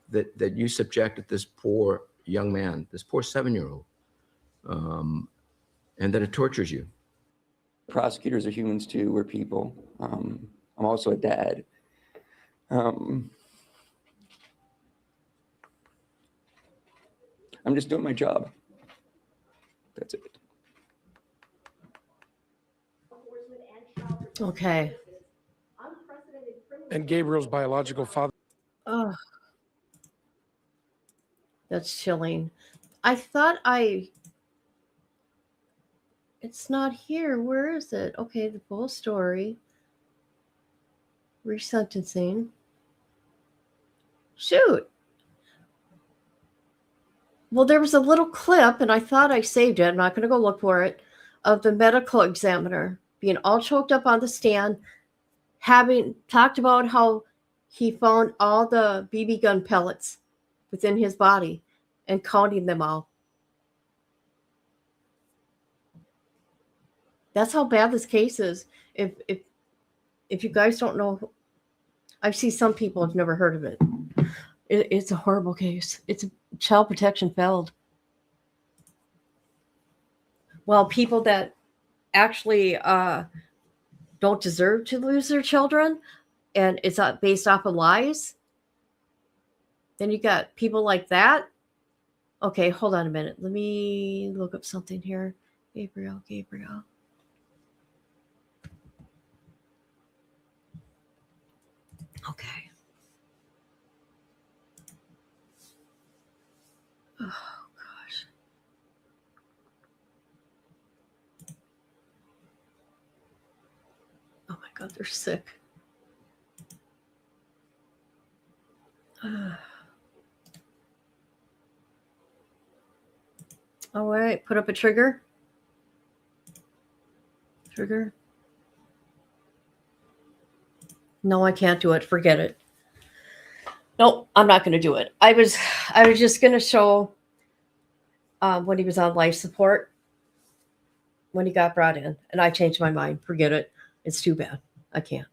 that you subjected this poor young man, this poor 7-year-old, and that it tortures you. Prosecutors are humans too. We're people. I'm also a dad. I'm just doing my job. That's it. Okay. And Gabriel's biological father. Oh, that's chilling. I thought it's not here. Where is it? Okay, the full story. Resentencing. Shoot. Well, there was a little clip, and I thought I saved it. I'm not going to go look for it, of the medical examiner being all choked up on the stand, having talked about how he found all the BB gun pellets within his body and counting them all. That's how bad this case is. If you guys don't know, I see some people have never heard of it. It's a horrible case. It's a child protection failed. Well, people that actually don't deserve to lose their children, and it's based off of lies. Then you got people like that. Okay, hold on a minute. Let me look up something here. Gabriel. Okay. Oh, gosh. Oh, my God, they're sick. All right, put up a trigger. Trigger. No, I can't do it. Forget it. Nope, I'm not going to do it. I was just going to show when he was on life support, when he got brought in, and I changed my mind. Forget it. It's too bad. I can't.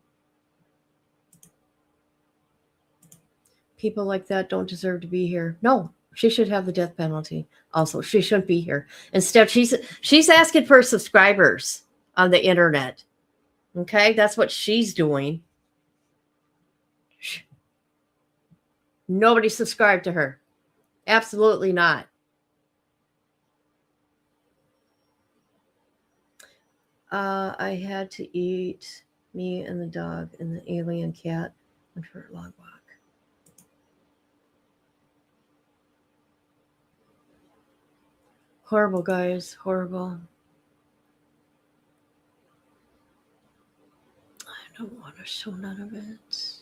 People like that don't deserve to be here. No, She should have the death penalty. Also, she shouldn't be here. Instead, she's asking for subscribers on the internet. Okay, that's what she's doing. Nobody subscribed to her. Absolutely not. I had to eat, me and the dog and the alien cat went for a long walk. Horrible, guys. Horrible. I don't want to show none of it.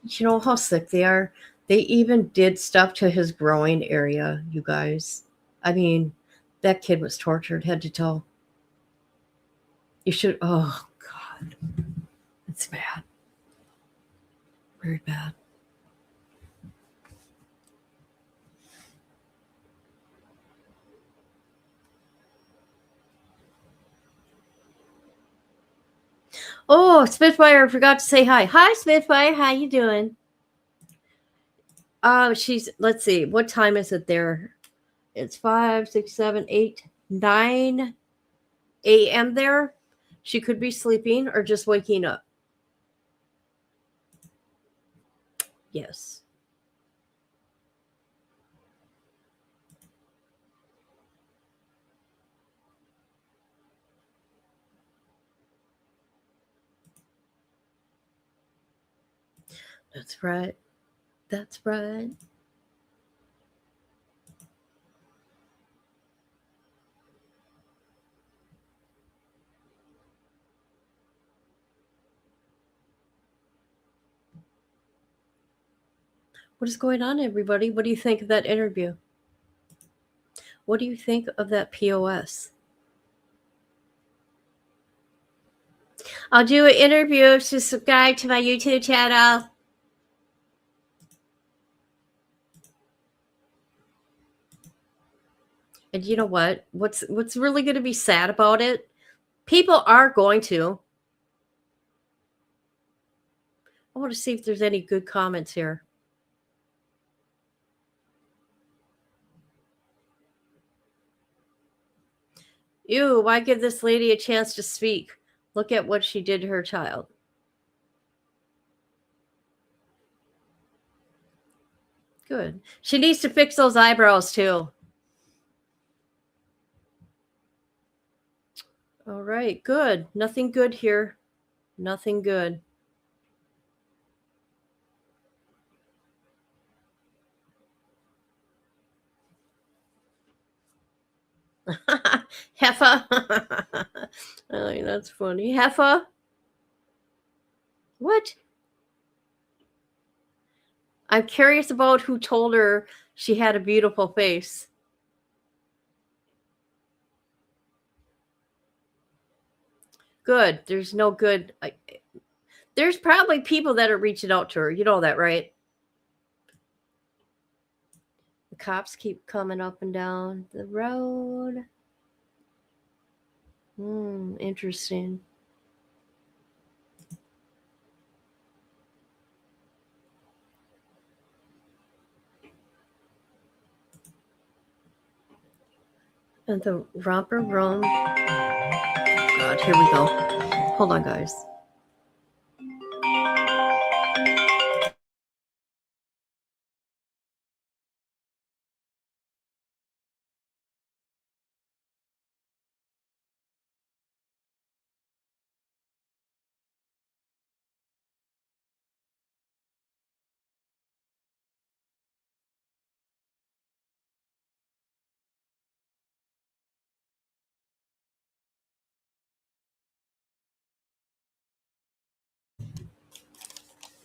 You know how sick they are? They even did stuff to his growing area, you guys. I mean, that kid was tortured head to toe. You should, oh, God. It's bad. Very bad. Oh, Spitfire, forgot to say hi. Hi, Spitfire. How you doing? Let's see. What time is it there? It's 5, 6, 7, 8, 9 a.m. there. She could be sleeping or just waking up. Yes. That's right. That's right. What is going on, everybody? What do you think of that interview? What do you think of that POS? I'll do an interview if you subscribe to my YouTube channel. And you know what? What's really going to be sad about it? People are going to. I want to see if there's any good comments here. Ew, why give this lady a chance to speak? Look at what she did to her child. Good. She needs to fix those eyebrows too. All right, good. Nothing good here. Nothing good. Heffa. I mean, that's funny. Heffa. What? I'm curious about who told her she had a beautiful face. Good. There's no good. There's probably people that are reaching out to her. You know that, right? The cops keep coming up and down the road. Interesting. And the romper room. God, here we go. Hold on, guys.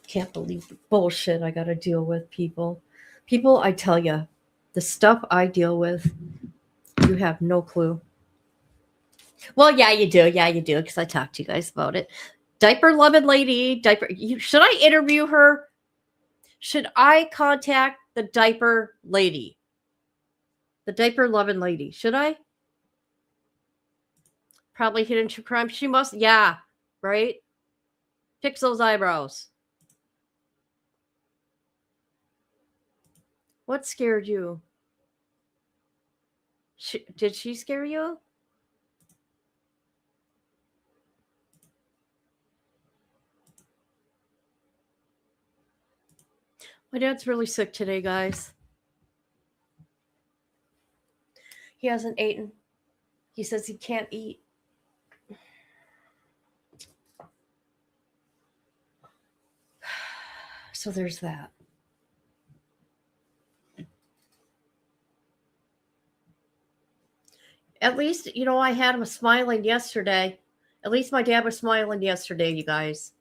Can't believe the bullshit I got to deal with, people. People, I tell you, the stuff I deal with, you have no clue. Well, yeah, you do. Yeah, you do, because I talked to you guys about it. Diaper loving lady. Should I interview her? Should I contact the diaper lady? The diaper loving lady. Should I? Probably hidden true crime. She must. Yeah. Right? Fix those eyebrows. What scared you? Did she scare you? My dad's really sick today, guys. He hasn't eaten. He says he can't eat. So there's that. At least, I had him smiling yesterday. At least my dad was smiling yesterday, you guys.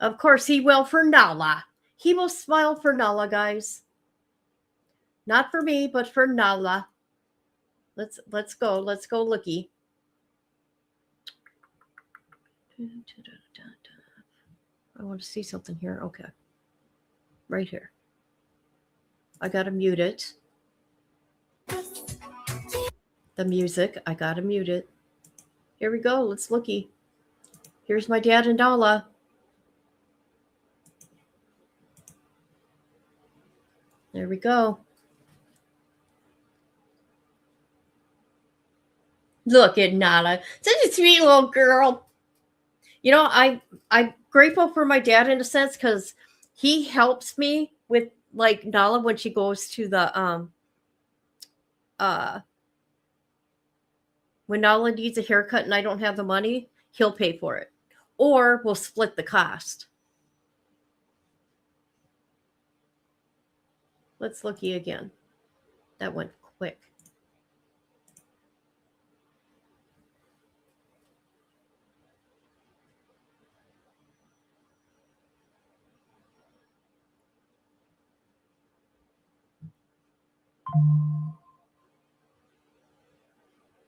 Of course, he will for Nala. He will smile for Nala, guys. Not for me, but for Nala. Let's go. Let's go looky. I want to see something here. Okay. Right here. I got to mute it. The music. I got to mute it. Here we go. Let's looky. Here's my dad and Nala. There we go. Look at Nala. Such a sweet little girl. I'm grateful for my dad in a sense because he helps me with like Nala when she goes to the when Nala needs a haircut and I don't have the money, he'll pay for it. Or we'll split the cost. Let's looky again. That went quick.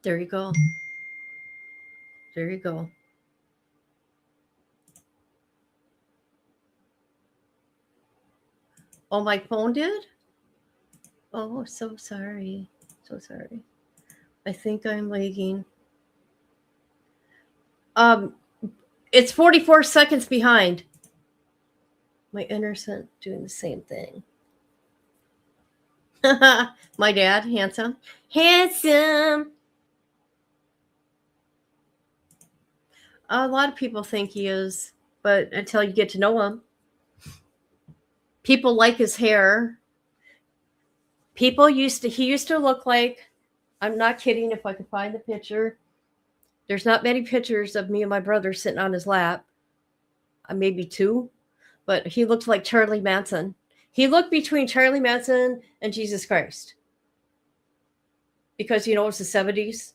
There you go. There you go. Oh, my phone did? Oh, so sorry. So sorry. I think I'm lagging. It's 44 seconds behind. My innocent doing the same thing. My dad, handsome. Handsome. A lot of people think he is, but until you get to know him. People like his hair. He used to look like, I'm not kidding, if I could find the picture. There's not many pictures of me and my brother sitting on his lap. Maybe two, but he looked like Charlie Manson. He looked between Charlie Manson and Jesus Christ. Because, it's the 70s.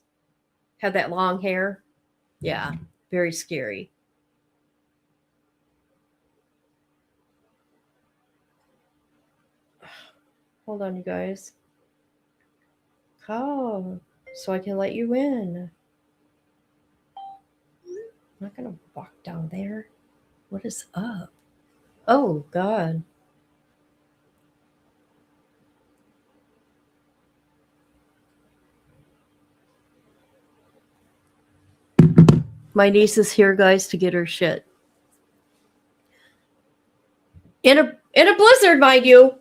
Had that long hair. Yeah, very scary. Hold on, you guys. Call so I can let you in. I'm not going to walk down there. What is up? Oh, God. My niece is here, guys, to get her shit. In a blizzard, mind you.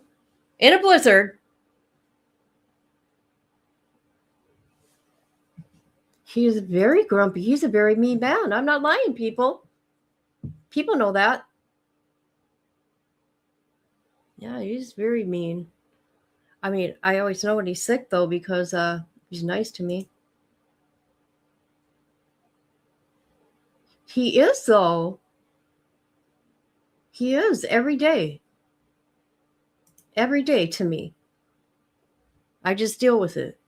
In a blizzard. He is very grumpy. He's a very mean man. I'm not lying, people. People know that. Yeah, he's very mean. I mean, I always know when he's sick, though, because he's nice to me. He is, though. He is every day. Every day to me. I just deal with it.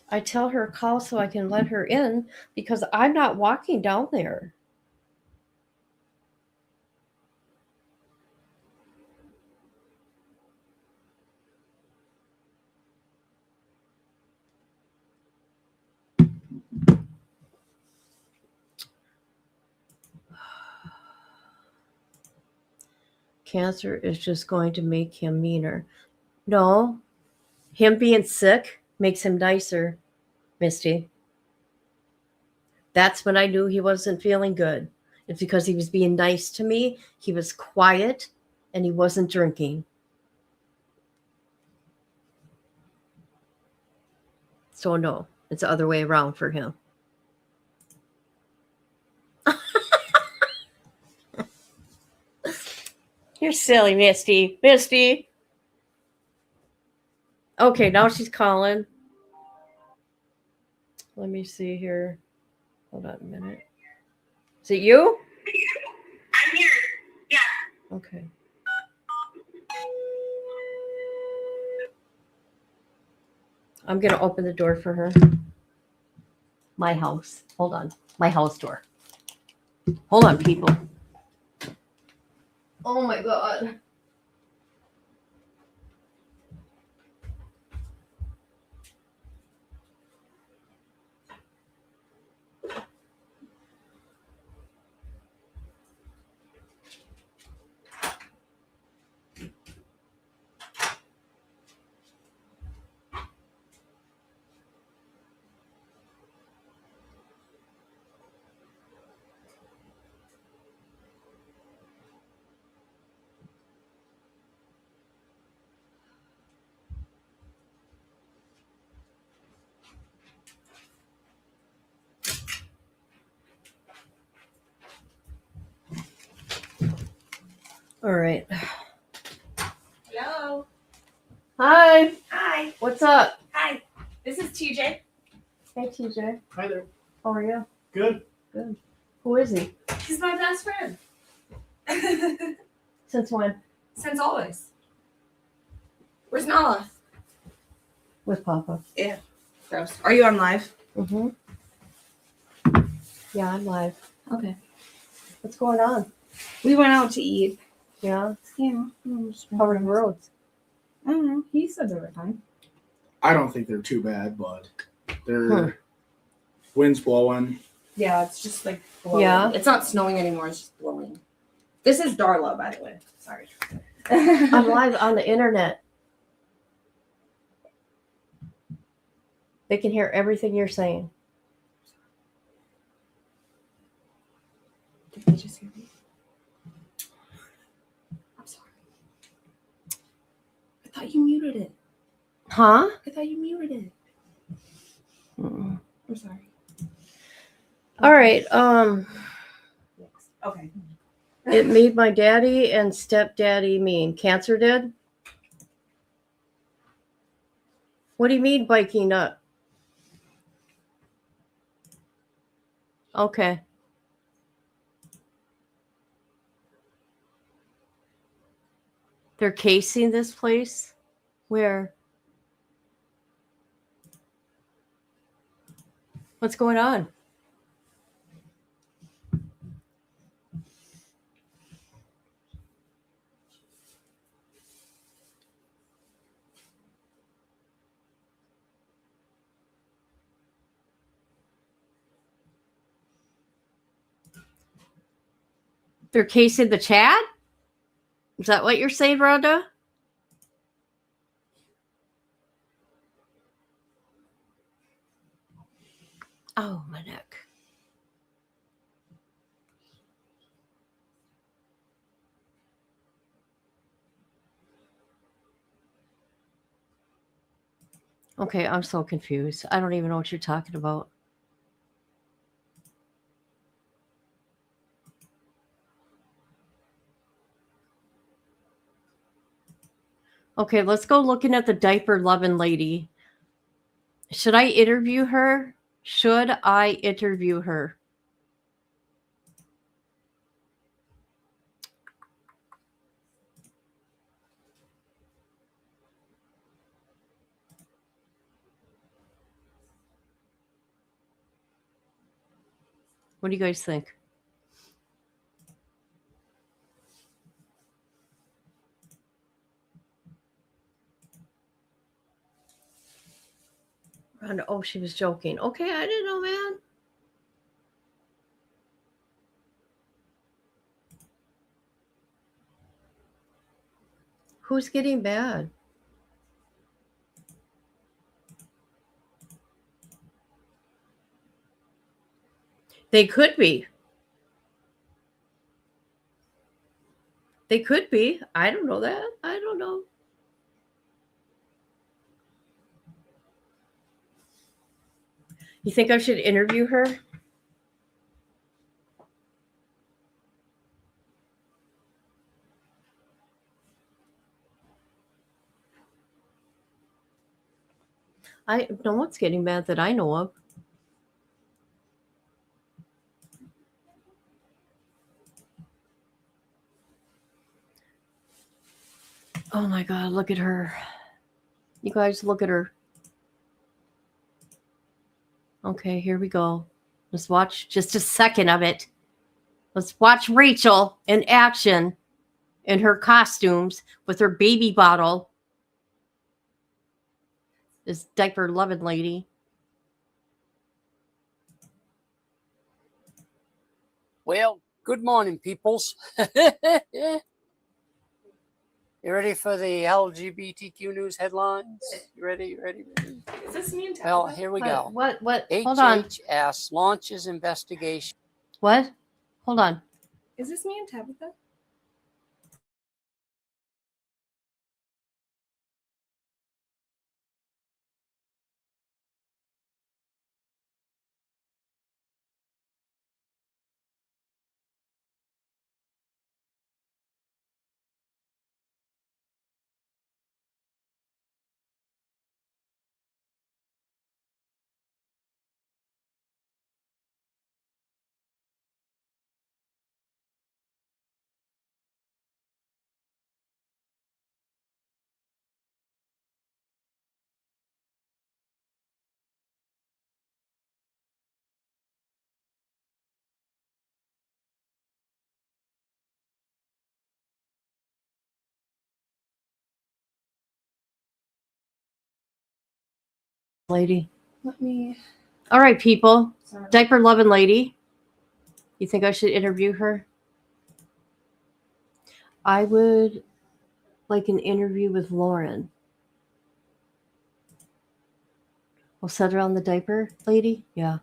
I tell her call so I can let her in because I'm not walking down there. cancer is just going to make him meaner. No, him being sick makes him nicer, Misty. That's when I knew he wasn't feeling good. It's because he was being nice to me. He was quiet and he wasn't drinking. So no, it's the other way around for him. You're silly, Misty. Misty. Okay, now she's calling. Let me see here. Hold on a minute. Is it you? I'm here. Yeah. Okay. I'm going to open the door for her. My house. Hold on. My house door. Hold on, people. Oh my God. All right. Hello. Hi. Hi. What's up? Hi. This is TJ. Hey, TJ. Hi there. How are you? Good. Good. Who is he? He's my best friend. Since when? Since always. Where's Nala? With Papa. Yeah. Gross. Are you on live? Mm-hmm. Yeah, I'm live. Okay. What's going on? We went out to eat. Yeah. Yeah. How are the roads? I don't know. He said they were fine. I don't think they're too bad, but they're winds blowing. Yeah, it's just like blowing. Yeah. It's not snowing anymore. It's just blowing. This is Darla, by the way. Sorry. I'm live on the internet. They can hear everything you're saying. Did they just hear me? I'm sorry. I thought you muted it. Huh? I thought you muted it. Mm. I'm sorry. All right. Okay. It made my daddy and stepdaddy mean. Cancer did? What do you mean biking up? Okay. They're casing this place? Where? What's going on? They're casing the chat? Is that what you're saying, Rhonda? Oh, my neck. Okay, I'm so confused. I don't even know what you're talking about. Okay, let's go looking at the diaper loving lady. Should I interview her? Should I interview her? What do you guys think? Rhonda, oh, she was joking. Okay, I didn't know, man. Who's getting bad? They could be. They could be. I don't know that. I don't know. You think I should interview her? No one's getting mad that I know of. Oh my God, look at her. You guys, look at her. Okay, here we go. Let's watch just a second of it. Let's watch Rachel in action in her costumes with her baby bottle. This diaper loving lady. Well, good morning, peoples. You ready for the LGBTQ news headlines? You ready? You ready? Is this me and Well, here we go. What? Hold on. HHS launches investigation. What? Hold on. Is this me and Tabitha? Lady. Let me. All right, people. Sorry. Diaper loving lady. You think I should interview her? I would like an interview with Lauren. We'll set her on the diaper lady. Yeah.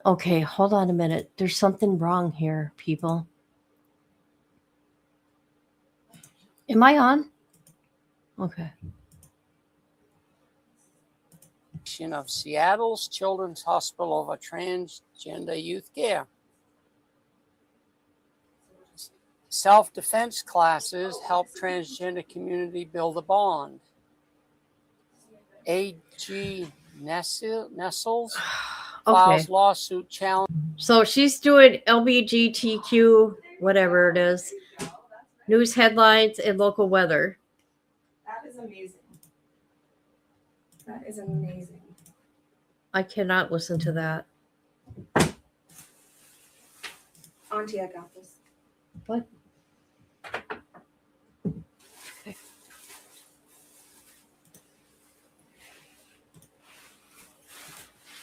Okay, hold on a minute. There's something wrong here, people. Am I on? Okay. Of Seattle's Children's Hospital over transgender youth care. Self-defense classes help transgender community build a bond. A.G. Nestles files lawsuit challenge. So she's doing LBGTQ, whatever it is, news headlines and local weather. That is amazing. That is amazing. I cannot listen to that. Auntie, I got this. What?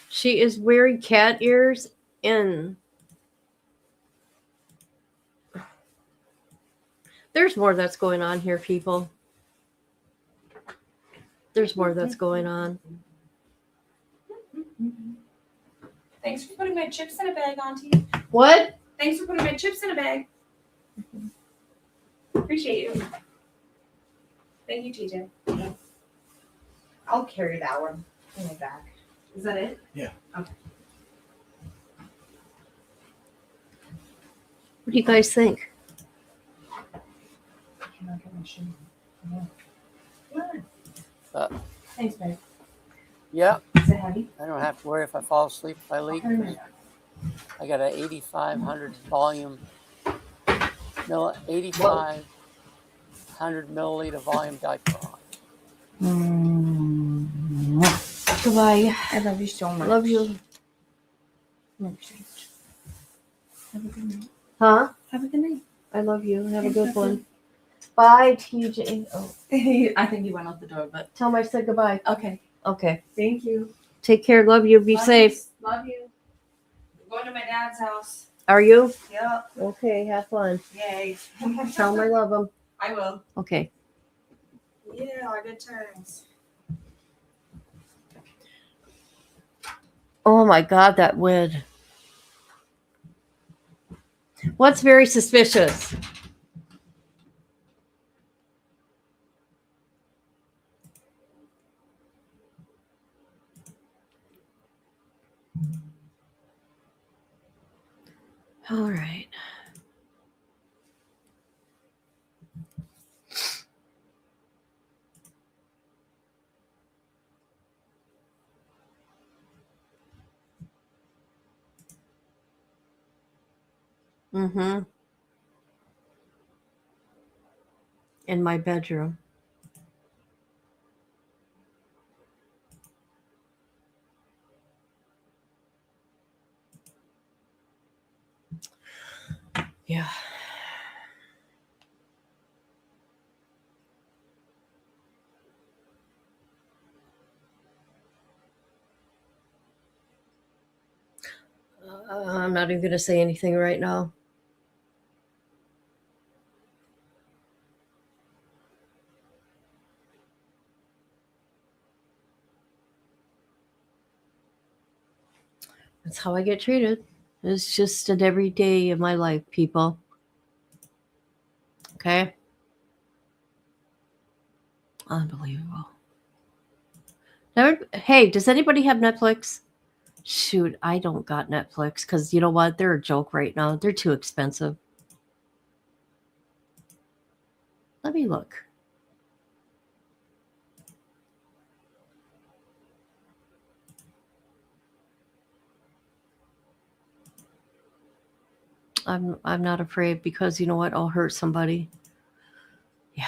She is wearing cat ears and there's more that's going on here, people. There's more that's going on. Thanks for putting my chips in a bag, Auntie. What? Thanks for putting my chips in a bag. Appreciate you. Thank you, TJ. I'll carry that one in my bag. Is that it? Yeah. Okay. What do you guys think? Can I get my shoe? Yeah. Thanks, babe. Yeah. Is it heavy? I don't have to worry if I fall asleep, if I leak. I got an 8,500 volume, 8,500 milliliter volume diaper on. Goodbye. I love you so much. Love you. Love you so much. Have a good night. Huh? Have a good night. I love you. Have a Thanks, good Pepper. one. Bye, TJ. Oh, I think he went out the door, but tell him I said goodbye. okay. Okay. Thank you. Take care. Love you. Be Love safe. You. Love you. We're going to my dad's house. Are you? Yep. Okay. Have fun. Yay. Tell him I love him. I will. Okay. Yeah, good times. Oh my God, that would. What's very suspicious? All right. Mm-hmm. In my bedroom. Yeah. I'm not even going to say anything right now. That's how I get treated. It's just an everyday of my life, people. Okay? Unbelievable. Hey, does anybody have Netflix? Shoot, I don't got Netflix because you know what? They're a joke right now. They're too expensive. Let me look. I'm not afraid because you know what? I'll hurt somebody. Yeah.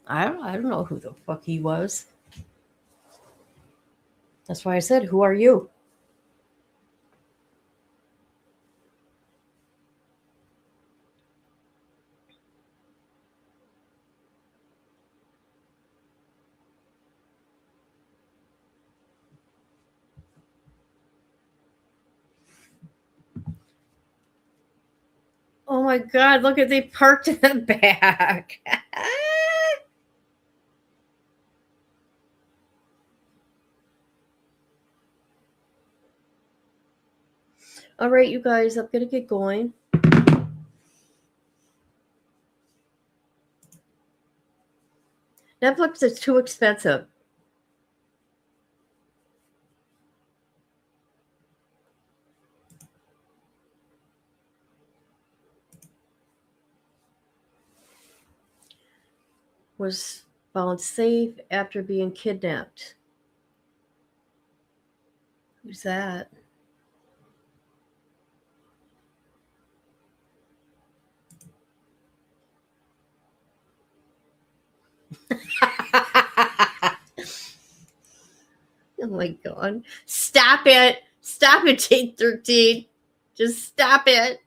I don't know who the fuck he was. That's why I said, who are you? Oh my God, look at they parked in the back. All right, you guys, I'm going to get going. Netflix is too expensive. Was found safe after being kidnapped. Who's that? Oh my God. Stop it. Stop it, Jane 13. Just stop it.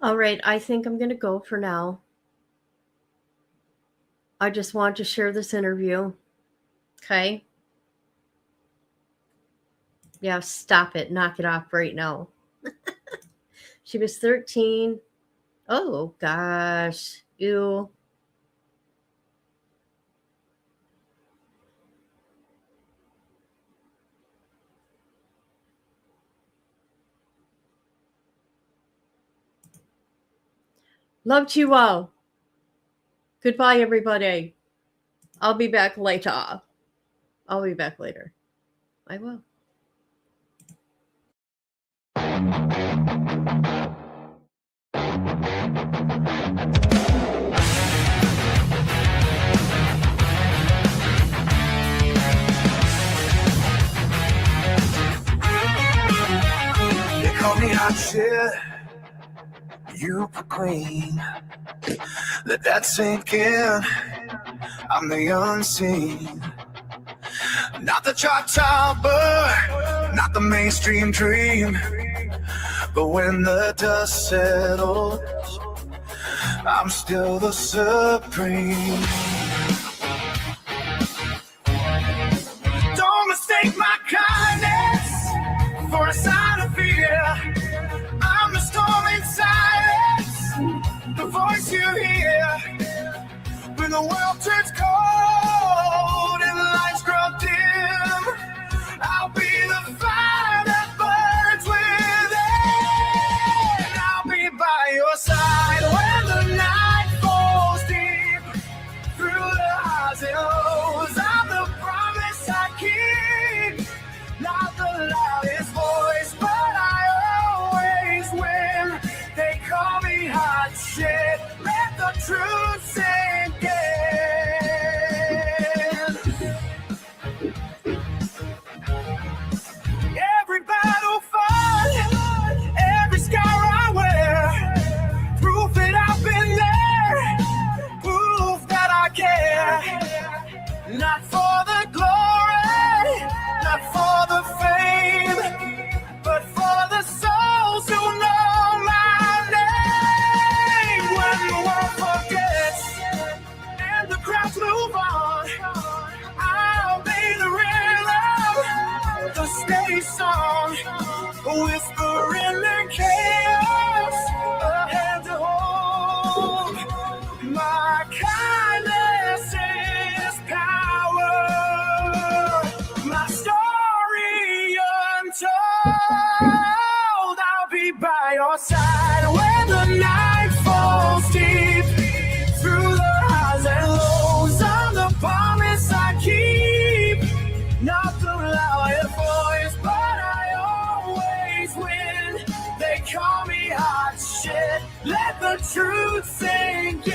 All right, I think I'm going to go for now. I just want to share this interview. Okay? Yeah, stop it. Knock it off right now. She was 13. Oh, gosh. Ew. Love to you all. Goodbye, everybody. I'll be back later. I'll be back later. I will. They call me hot shit. you proclaim. Let that sink in. I'm the unseen. Not the chart topper, not the mainstream dream. But when the dust settles, I'm still the supreme. Don't mistake my kindness for a sign of fear. I'm the storm in silence, the voice you hear. When the world turns cold and the lights grow dim, I'll be the fire that burns within. I'll be by your side when the night falls deep. Through the highs and lows, I'm the promise I keep. Not the loudest voice, but I always win. They call me hot shit. Let the truth sink in. Every battle fought, every scar I wear, proof that I've been there, proof that I care. Not for the glory, not for the fame, but for the souls who know my name. When the world forgets and the crowds move on, I'll be the rhythm, the steady song, a whisper in the chaos, a hand to hold. My kindness is power, my story untold. I'll be by your side when the night falls deep. Through the highs and lows, I'm the promise I keep. Not the loudest voice, but I always win. They call me hot shit. Let the truth sink in.